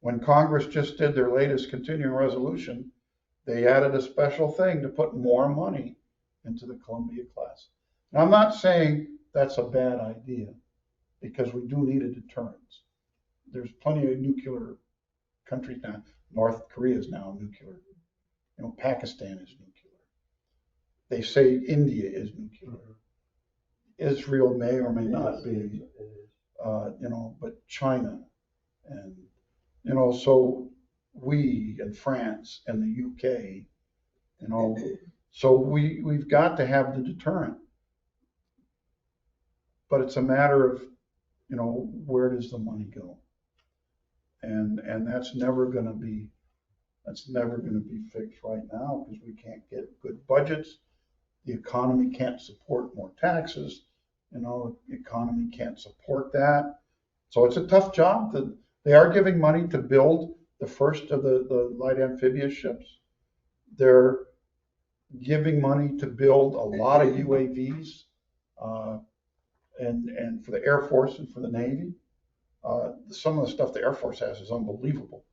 When Congress just did their latest continuing resolution, they added a special thing to put more money into the Columbia class. Now, I'm not saying that's a bad idea, because we do need a deterrence. There's plenty of nuclear countries now. North Korea is now nuclear. Pakistan is nuclear. They say India is nuclear. Israel may or may not be, but China and, so we and France and the UK, so we've got to have the deterrent. But it's a matter of, where does the money go? And that's never going to be fixed right now, because we can't get good budgets. The economy can't support more taxes. The economy can't support that. So it's a tough job. They are giving money to build the first of the light amphibious ships. They're giving money to build a lot of UAVs, and for the Air Force and for the Navy. Some of the stuff the Air Force has is unbelievable.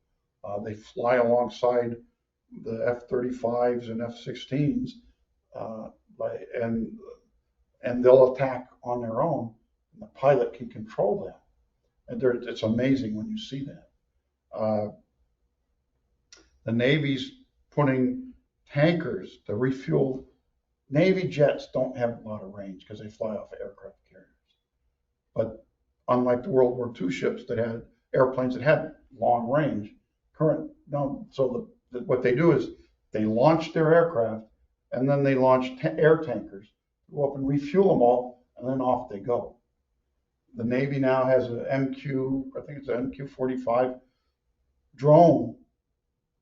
They fly alongside the F-35s and F-16s, and they'll attack on their own. And the pilot can control that. And it's amazing when you see that. The Navy's putting tankers to refuel. Navy jets don't have a lot of range because they fly off of aircraft carriers. But unlike the World War II ships that had airplanes that had long range, current, no, so what they do is they launch their aircraft and then they launch air tankers, go up and refuel them all, and then off they go. The Navy now has an I think it's an MQ-45 drone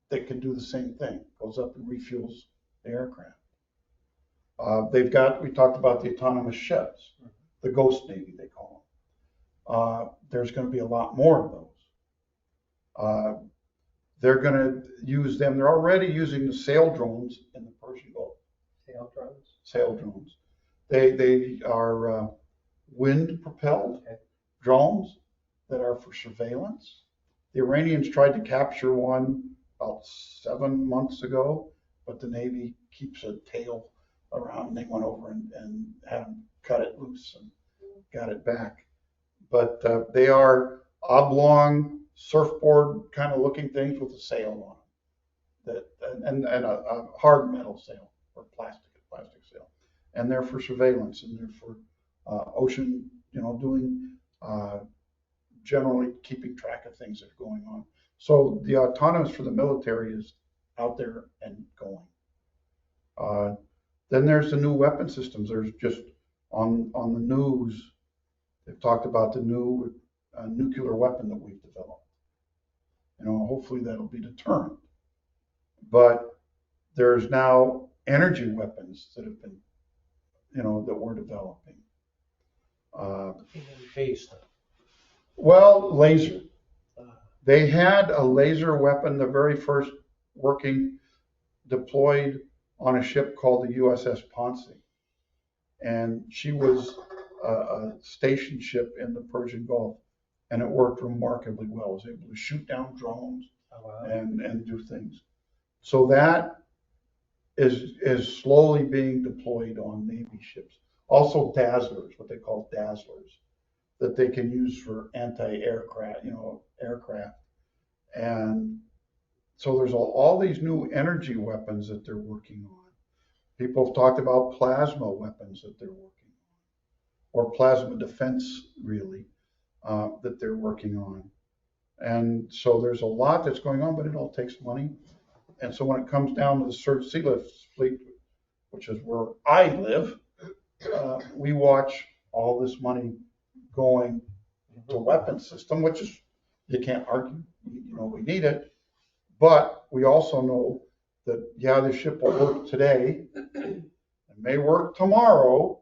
that can do the same thing, goes up and refuels the aircraft. We talked about the autonomous ships, the Ghost Navy, they call them. There's going to be a lot more of those. They're going to use them. They're already using the sail drones in the Persian Gulf. Sail drones? Sail drones. They are wind propelled drones that are for surveillance. The Iranians tried to capture one about 7 months ago, but the Navy keeps a tail around, and they went over and had them cut it loose and got it back. But they are oblong surfboard kind of looking things with a sail on them, and a hard metal sail or plastic sail, and they're for surveillance and they're for ocean, doing generally keeping track of things that are going on. So the autonomous for the military is out there and going. Then there's the new weapon systems. There's just on the news, they've talked about the new nuclear weapon that we've developed. Hopefully that'll be deterrent. But there's now energy weapons that have been, that we're developing. Well, laser. They had a laser weapon, the very first working, deployed on a ship called the USS Ponce. And she was a station ship in the Persian Gulf, and it worked remarkably well. It was able to shoot down drones and do things. So that is slowly being deployed on Navy ships. Also dazzlers, what they call dazzlers, that they can use for anti-aircraft, aircraft. And so there's all these new energy weapons that they're working on. People have talked about plasma weapons that they're working on, or plasma defense, really, that they're working on. And so there's a lot that's going on, but it all takes money. And so when it comes down to the Surge Sea Lift fleet, which is where I live, we watch all this money going to weapon system, which is, you can't argue, we need it. But we also know that, the ship will work today, it may work tomorrow,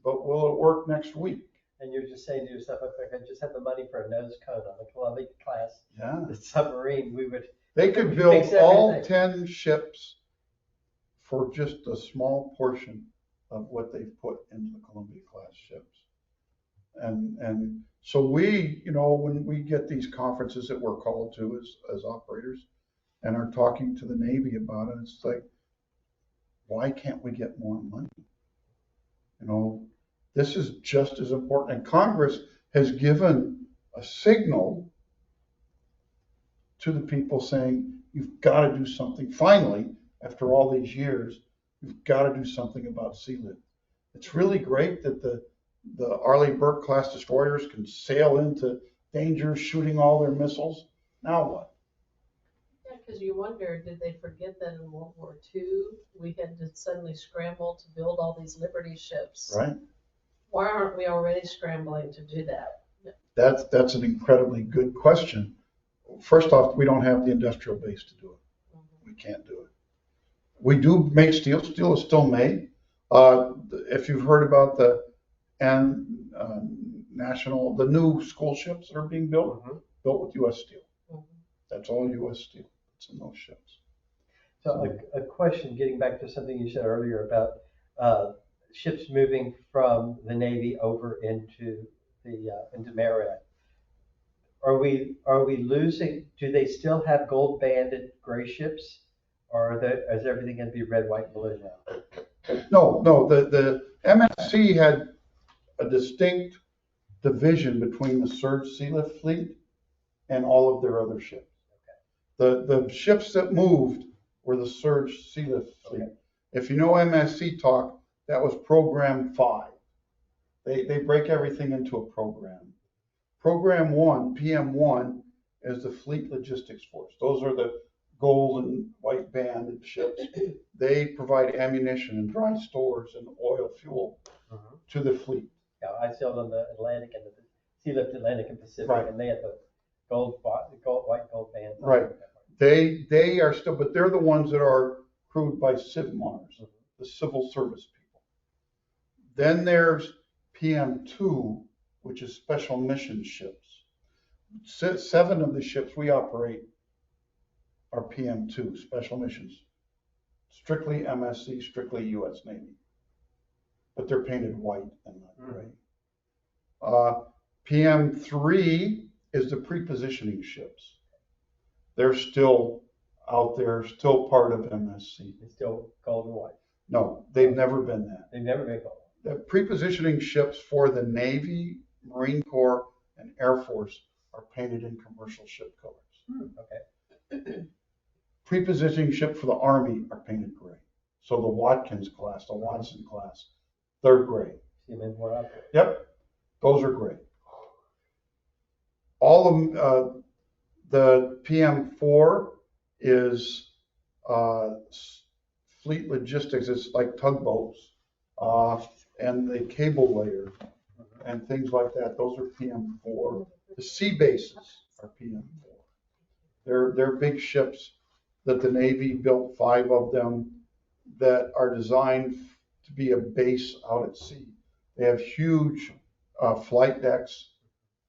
but will it work next week? And you're just saying to yourself, if I could just have the money for a nose cone on the Columbia class Yeah. submarine, They could build all 10 ships for just a small portion of what they've put into the Columbia class ships. And so we, when we get these conferences that we're called to as operators and are talking to the Navy about it, it's like, why can't we get more money? This is just as important. And Congress has given a signal to the people saying, you've got to do something. Finally, after all these years, you've got to do something about sea lift. It's really great that the Arleigh Burke class destroyers can sail into danger, shooting all their missiles. Now what? Yeah, because you wonder, did they forget that in World War II, we had to suddenly scramble to build all these Liberty ships? Right. Why aren't we already scrambling to do that? That's an incredibly good question. First off, we don't have the industrial base to do it. We can't do it. We do make steel. Steel is still made. If you've heard about the new school ships that are being built, built with U.S. steel. That's all U.S. steel. It's in those ships. So a question, getting back to something you said earlier about ships moving from the Navy over into MARAD. Are we losing? Do they still have gold banded gray ships, or is everything going to be red, white, and blue now? No. The MSC had a distinct division between the Surge Sea Lift fleet and all of their other ships. The ships that moved were the Surge Sea Lift fleet. Okay. If you know MSC talk, that was Program 5. They break everything into a program. Program 1, PM1, is the Fleet Logistics Force. Those are the gold and white banded ships. They provide ammunition and dry stores and oil fuel to the fleet. Yeah, I sailed on the Atlantic and the Sea Lift Atlantic and Pacific, Right. and they had the white gold band. Right. They are still, but they're the ones that are crewed by CivMars, the civil service people. Then there's PM2, which is special mission ships. 7 of the ships we operate are PM2, special missions. Strictly MSC, strictly US Navy. But they're painted white and not gray. PM3 is the pre-positioning ships. They're still out there, still part of MSC. It's still gold and white. No, they've never been that. They've never been gold. The pre-positioning ships for the Navy, Marine Corps, and Air Force are painted in commercial ship colors. Okay. Pre-positioning ships for the Army are painted gray. So the Watkins class, the Watson class, they're gray. See them in more up there. Yep, those are gray. All of them, the PM4 is Fleet Logistics. It's like tugboats and the cable layer and things like that. Those are PM4. The sea bases are PM4. They're big ships that the Navy built 5 of them that are designed to be a base out at sea. They have huge flight decks,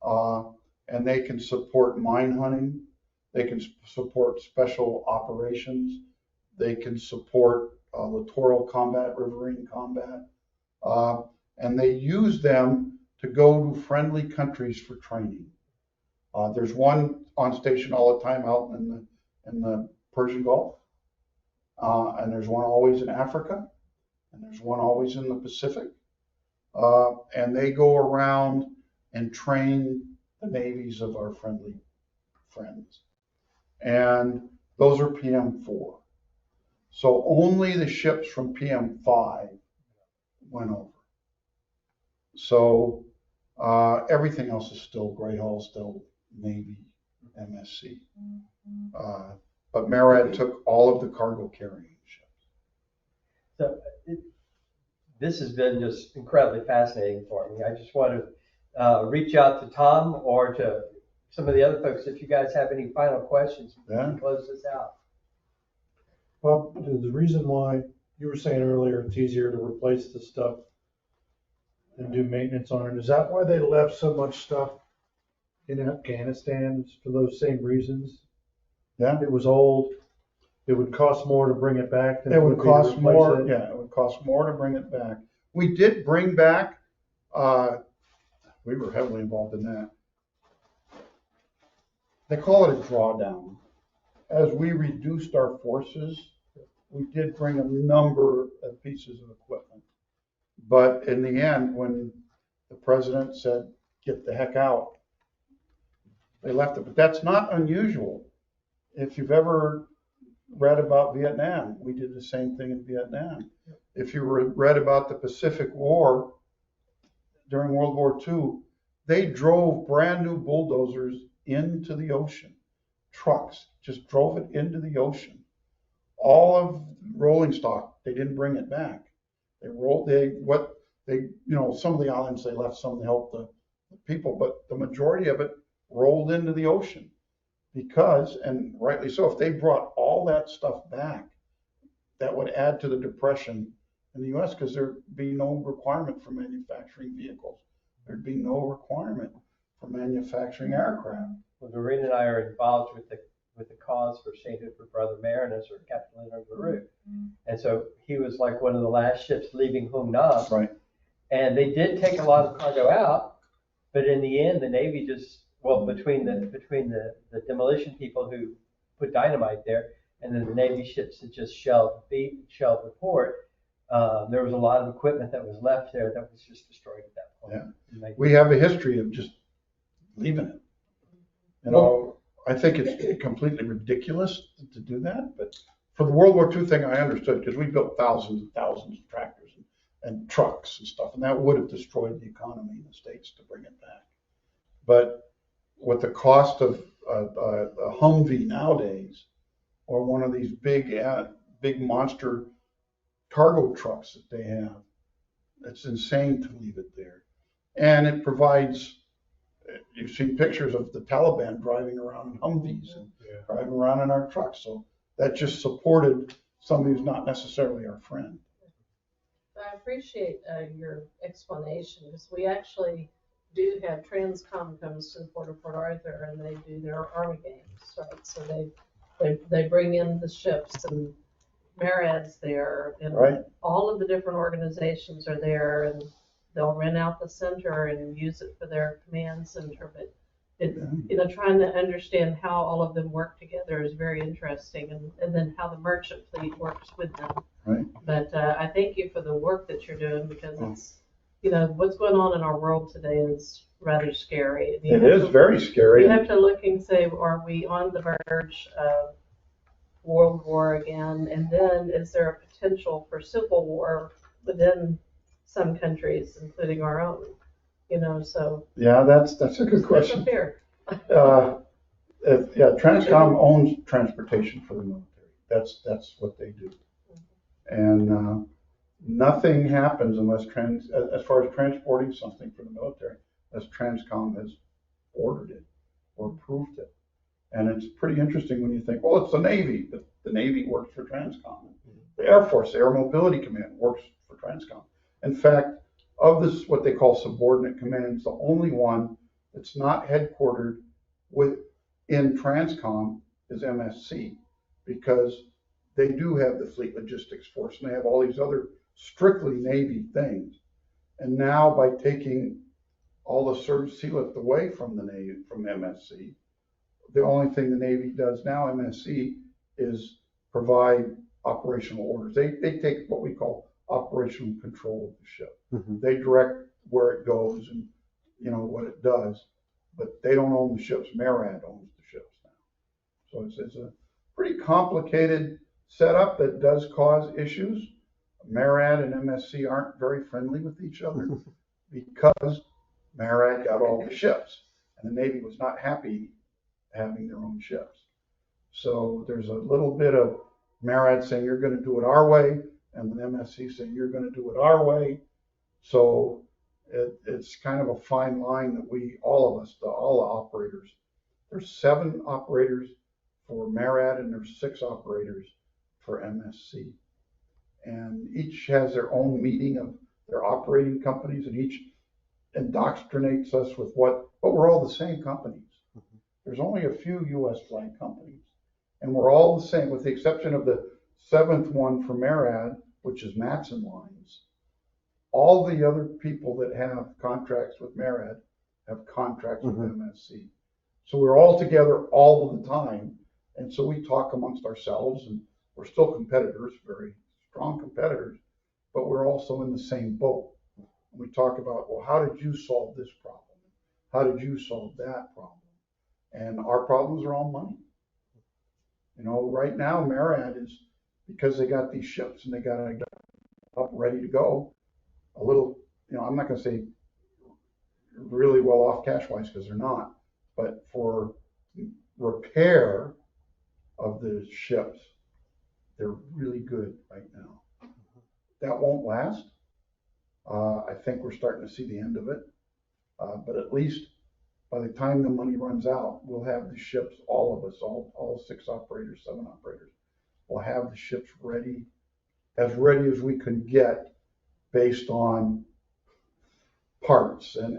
and they can support mine hunting. They can support special operations. They can support littoral combat, riverine combat, and they use them to go to friendly countries for training. There's one on station all the time out in the Persian Gulf, and there's one always in Africa, and there's one always in the Pacific, and they go around and train the navies of our friendly friends, and those are PM4. So only the ships from PM5 went over. So everything else is still Great Hull, still Navy, MSC. But MARAD took all of the cargo carrying ships. So this has been just incredibly fascinating for me. I just want to reach out to Tom or to some of the other folks if you guys have any final questions. Yeah. Close this out. Well, the reason why you were saying earlier, it's easier to replace the stuff and do maintenance on it. Is that why they left so much stuff in Afghanistan? It's for those same reasons? Yeah. It was old. It would cost more to bring it back than It would be to cost replace more. it. Yeah, it would cost more to bring it back. We did bring back. We were heavily involved in that. They call it a drawdown. As we reduced our forces, we did bring a number of pieces of equipment. But in the end, when the president said, "Get the heck out," they left it. But that's not unusual. If you've ever read about Vietnam, we did the same thing in Vietnam. If you read about the Pacific War during World War II, they drove brand new bulldozers into the ocean. Trucks just drove it into the ocean. All of rolling stock, they didn't bring it back. Some of the islands they left some to help the people, but the majority of it rolled into the ocean because, and rightly so, if they brought all that stuff back, that would add to the depression in the U.S. because there'd be no requirement for manufacturing vehicles. There'd be no requirement for manufacturing aircraft. Well, Doreen and I are involved with the cause for sainthood for Brother Marinus or Captain Leonard LaRue. And so he was like one of the last ships leaving Hung Nam. Right. And they did take a lot of cargo out, but in the end, the Navy between the demolition people who put dynamite there, and then the Navy ships that just shelled the port, there was a lot of equipment that was left there that was just destroyed at that point. Yeah. We have a history of just leaving it. I think it's completely ridiculous to do that, but for the World War II thing, I understood because we built thousands and thousands of tractors and trucks and stuff, and that would have destroyed the economy in the States to bring it back. But with the cost of a Humvee nowadays, or one of these big monster cargo trucks that they have, it's insane to leave it there. And it provides, you've seen pictures of the Taliban driving around in Humvees and driving around in our trucks. So that just supported somebody who's not necessarily our friend. I appreciate your explanation, because we actually do have Transcom comes to Port Arthur, and they do their Army games, right? So they bring in the ships, and MARAD's there, and Right. all of the different organizations are there, and they'll rent out the center and use it for their command center. But trying to understand how all of them work together is very interesting, and then how the merchant fleet works with them. Right. But I thank you for the work that you're doing, because it's, what's going on in our world today is rather scary. It is very scary. You have to look and say, are we on the verge of World War again? And then is there a potential for civil war within some countries, including our own? So. Yeah, that's a good question. Transcom owns transportation for the military. That's what they do. And nothing happens unless as far as transporting something for the military, unless Transcom has ordered it or approved it. And it's pretty interesting when you think, well, it's the Navy, but the Navy works for Transcom. The Air Force, the Air Mobility Command, works for Transcom. In fact, of this, what they call subordinate commands, the only one that's not headquartered in Transcom is MSC, because they do have the Fleet Logistics Force, and they have all these other strictly Navy things. And now, by taking all the surge sea lift away from the Navy, from MSC, the only thing the Navy does now, MSC, is provide operational orders. They take what we call operational control of the ship. Mm-hmm. They direct where it goes and what it does, but they don't own the ships. MARAD owns the ships now. So it's a pretty complicated setup that does cause issues. MARAD and MSC aren't very friendly with each other because MARAD got all the ships, and the Navy was not happy having their own ships. So there's a little bit of MARAD saying you're going to do it our way, and then MSC saying you're going to do it our way. So it's kind of a fine line that all of us, all the operators, there's 7 operators for MARAD and there's 6 operators for MSC. And each has their own meeting of their operating companies, and each indoctrinates us with but we're all the same companies. There's only a few U.S. flag companies, and we're all the same, with the exception of the 7th one for MARAD, which is Matson Lines. All the other people that have contracts with MARAD have contracts with MSC. So we're all together all of the time, and so we talk amongst ourselves, and we're still competitors, very strong competitors, but we're also in the same boat. And we talk about, well, how did you solve this problem? How did you solve that problem? And our problems are all money. Right now, MARAD is, because they got these ships and they got it up ready to go, a little, I'm not going to say really well off cash-wise, because they're not, but for repair of the ships, they're really good right now. That won't last. I think we're starting to see the end of it. But at least by the time the money runs out, we'll have the ships, all of us, all 6 operators, 7 operators, we'll have the ships ready as we can get, based on parts and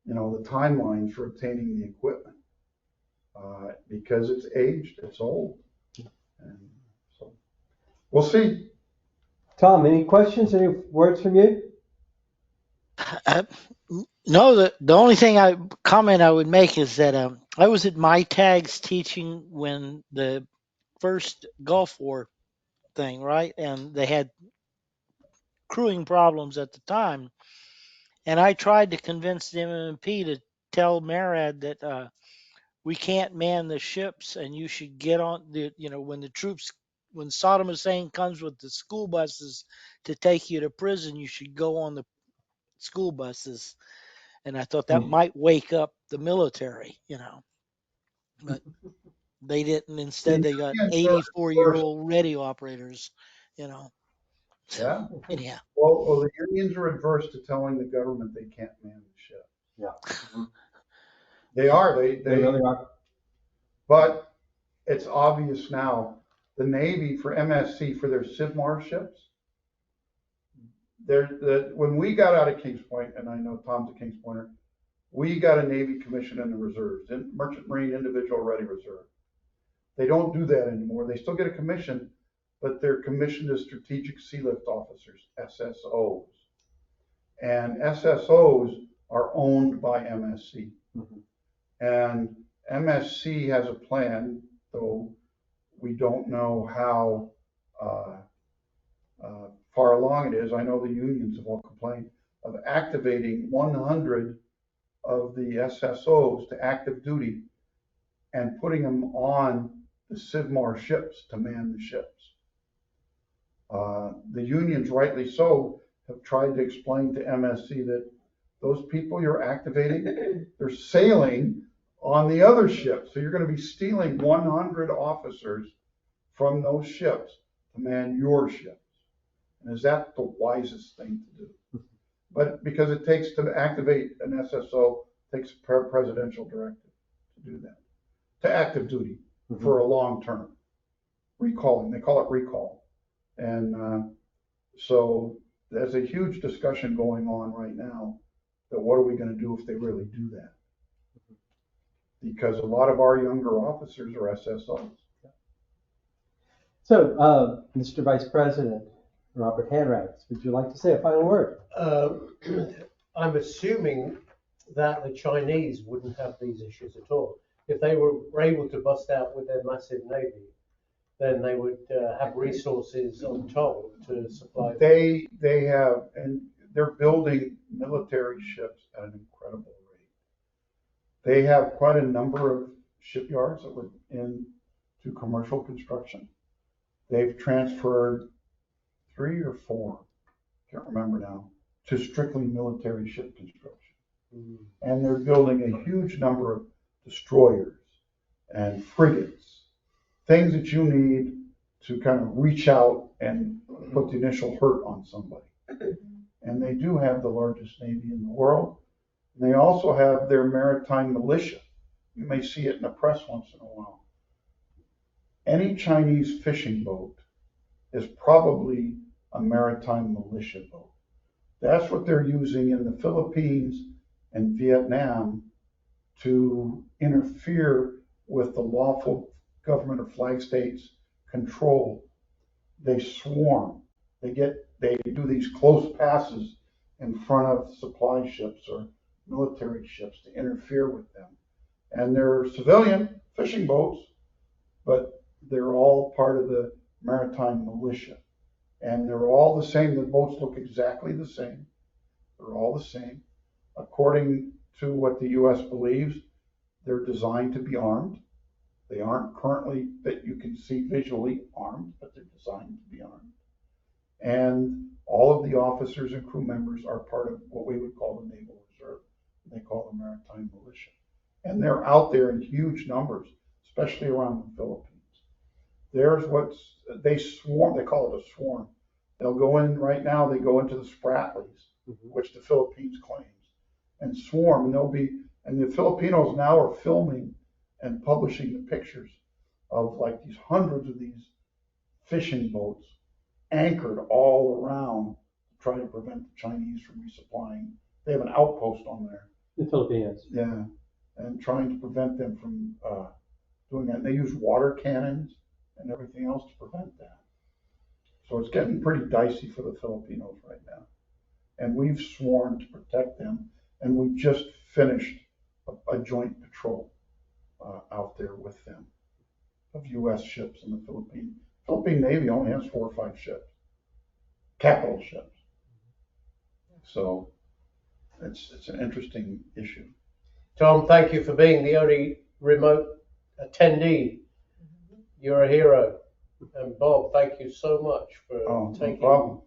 the timelines for obtaining the equipment, because it's aged, it's old, and so we'll see. Tom, any questions, any words from you? Uh, no, the only comment I would make is that I was at my tags teaching when the first Gulf War thing, right? And they had crewing problems at the time, and I tried to convince the MMP to tell MARAD that we can't man the ships, and you should get on when Saddam Hussein comes with the school buses to take you to prison, you should go on the school buses. And I thought that might wake up the military, but they didn't. The Instead, they got unions are adverse,84-year-old radio operators, So, yeah. anyhow, Well, the unions are adverse to telling the government they can't man the ship. Yeah. They are, They really are. but it's obvious now, the Navy for MSC for their SIVMAR ships, when we got out of Kings Point, and I know Tom's a Kings Pointer, we got a Navy commission in the reserves, in Merchant Marine Individual Ready Reserve. They don't do that anymore. They still get a commission, but they're commissioned as Strategic Sea Lift Officers, SSOs. And SSOs are owned by MSC. And MSC has a plan, though we don't know how far along it is. I know the unions have all complained of activating 100 of the SSOs to active duty and putting them on the SIVMAR ships to man the ships. The unions, rightly so, have tried to explain to MSC that those people you're activating, they're sailing on the other ships. So you're going to be stealing 100 officers from those ships to man your ships. And is that the wisest thing to do? But because it takes to activate an SSO, takes a presidential directive to do that, to active duty for a long term. Recalling, they call it recall. And so there's a huge discussion going on right now that what are we going to do if they really do that? Because a lot of our younger officers are SSOs. So, Mr. Vice President Robert Hanratz, would you like to say a final word? I'm assuming that the Chinese wouldn't have these issues at all. If they were able to bust out with their massive navy, then they would have resources untold to supply. They have, and they're building military ships at an incredible rate. They have quite a number of shipyards that were into commercial construction. They've transferred 3 or 4, can't remember now, to strictly military ship construction. And they're building a huge number of destroyers and frigates, things that you need to kind of reach out and put the initial hurt on somebody. And they do have the largest navy in the world. And they also have their maritime militia. You may see it in the press once in a while. Any Chinese fishing boat is probably a maritime militia boat. That's what they're using in the Philippines and Vietnam to interfere with the lawful government or flag states' control. They swarm. They do these close passes in front of supply ships or military ships to interfere with them. And they're civilian fishing boats, but they're all part of the maritime militia. And they're all the same. The boats look exactly the same. They're all the same. According to what the U.S. believes, they're designed to be armed. They aren't currently, that you can see visually, armed, but they're designed to be armed. And all of the officers and crew members are part of what we would call the Naval Reserve. They call the Maritime Militia. And they're out there in huge numbers, especially around the Philippines. They swarm, they call it a swarm. They'll go in, right now, they go into the Spratlys, which the Philippines claims, and swarm, and the Filipinos now are filming and publishing the pictures of like these hundreds of these fishing boats anchored all around to try to prevent the Chinese from resupplying. They have an outpost on there. The Filipinos. Yeah, and trying to prevent them from doing that. And they use water cannons and everything else to prevent that. So it's getting pretty dicey for the Filipinos right now. And we've sworn to protect them. And we just finished a joint patrol out there with them of U.S. ships in the Philippines. Philippine Navy only has 4 or 5 ships, capital ships. So it's an interesting issue. Tom, thank you for being the only remote attendee. You're a hero. And Bob, thank you so much for taking no problem.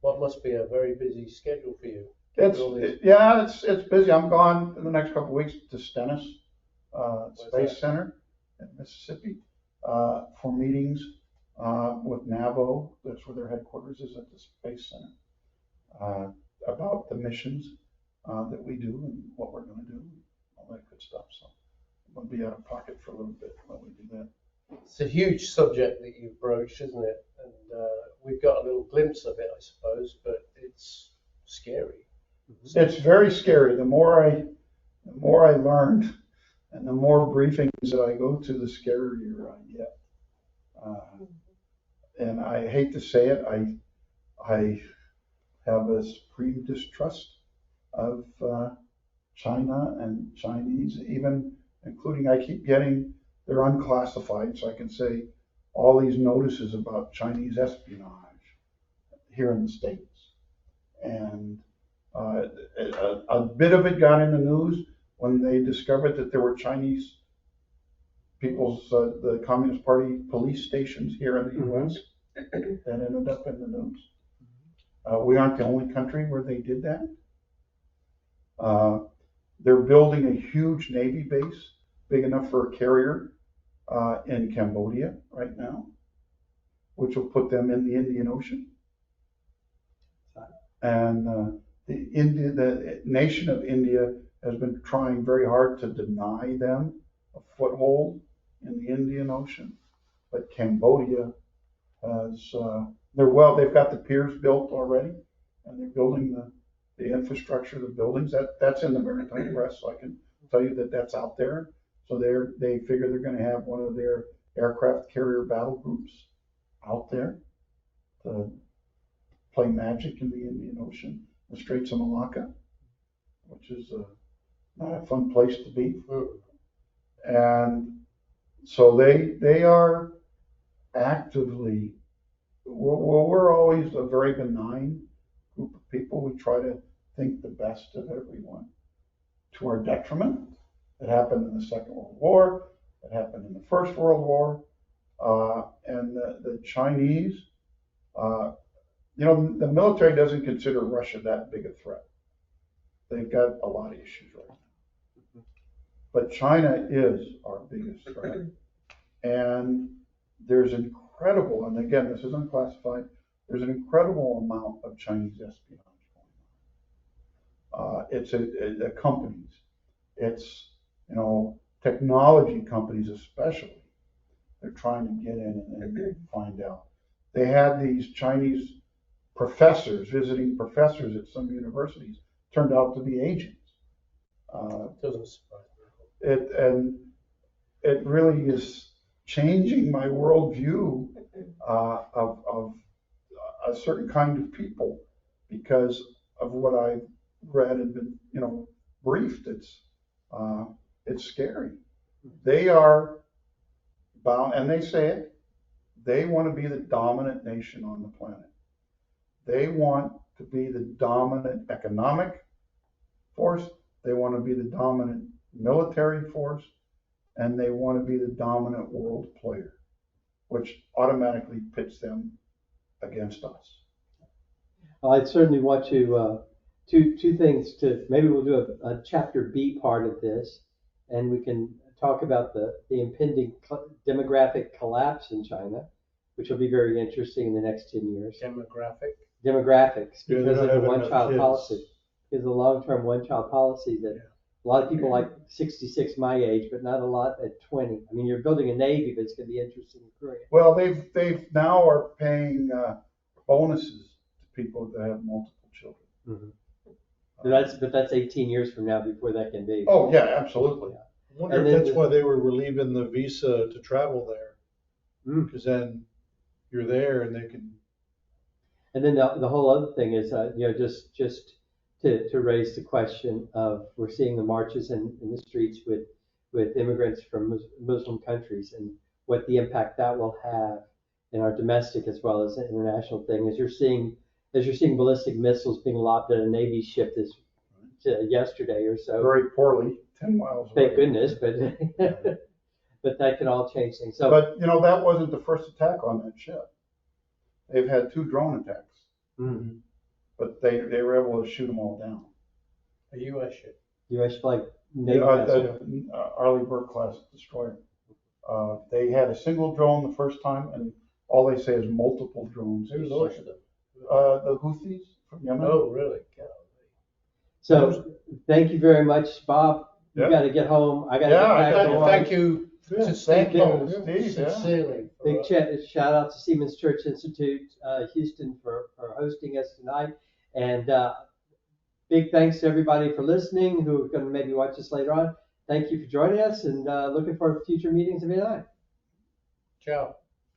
what must be a very busy schedule for you. It's busy. I'm gone in the next couple of weeks to Stennis Space Center in Mississippi for meetings with NAVO. That's where their headquarters is, at the Space Center, about the missions that we do and what we're going to do, and all that good stuff. So I'm going to be out of pocket for a little bit while we do that. It's a huge subject that you've broached, isn't it? And we've got a little glimpse of it, I suppose, but it's scary. It's very scary. The more I learned, and the more briefings that I go to, the scarier I get. And I hate to say it, I have a supreme distrust of China and Chinese, even including, I keep getting, they're unclassified, so I can say all these notices about Chinese espionage here in the States. And a bit of it got in the news when they discovered that there were Chinese people's, the Communist Party police stations here in the U.S. that ended up in the news. We aren't the only country where they did that. They're building a huge Navy base, big enough for a carrier, in Cambodia right now, which will put them in the Indian Ocean. And the nation of India has been trying very hard to deny them a foothold in the Indian Ocean, but Cambodia has, they've got the piers built already, and they're building the infrastructure, the buildings. That's in the maritime press, so I can tell you that that's out there. So they figure they're going to have one of their aircraft carrier battle groups out there to play magic in the Indian Ocean, the Straits of Malacca, which is not a fun place to be. And so they are actively, we're always a very benign group of people. We try to think the best of everyone, to our detriment. It happened in the Second World War. It happened in the First World War. And the Chinese, the military doesn't consider Russia that big a threat. They've got a lot of issues right now. But China is our biggest threat. And there's incredible, and again, this is unclassified, there's an incredible amount of Chinese espionage going on. It's a companies. It's, technology companies especially. They're trying to get in and find out. They had these Chinese professors, visiting professors at some universities, turned out to be agents. Doesn't surprise And it really is changing my worldview of a certain kind of people because of what I've read and been, briefed. It's scary. They are bound, and they say it. They want to be the dominant nation on the planet. They want to be the dominant economic force. They want to be the dominant military force, and they want to be the dominant world player, which automatically pits them against us. I'd certainly want to, two things maybe we'll do a chapter B part of this, and we can talk about the impending demographic collapse in China, which will be very interesting in the next 10 years. Demographics, because of the one-child policy. Because the long-term one-child policy that a lot of people like 66 my age, but not a lot at 20. I mean, you're building a Navy, but it's going to be interesting in Korea. Well, they've now are paying bonuses to people that have multiple children. But that's 18 years from now before that can be. Oh yeah, absolutely. I wonder if that's why they were relieving the visa to travel there, because then you're there and they can. And then the whole other thing is, just to raise the question of, we're seeing the marches in the streets with immigrants from Muslim countries, and what the impact that will have in our domestic as well as international thing. As you're seeing ballistic missiles being lobbed at a Navy ship yesterday or so. Very poorly, 10 miles away. Thank goodness, but but that can all change things. So, but that wasn't the first attack on that ship. They've had 2 drone attacks. but they were able to shoot them all down. A US ship. U.S. like Navy Yeah, vessel. Arleigh Burke class destroyer. They had a single drone the first time, and all they say is multiple drones. Who launched them? The Houthis from Yemen. Oh, really? So thank you very much, Bob. You Yeah. got to get home. I got to Yeah, get back I to gotta work. Thank you Yeah, to thank Steve you, Ball, Steve, yeah. sincerely. for, Big shout out to Siemens Church Institute, Houston, for hosting us tonight. And big thanks to everybody for listening who are going to maybe watch us later on. Thank you for joining us, and looking forward to future meetings of AI. Ciao.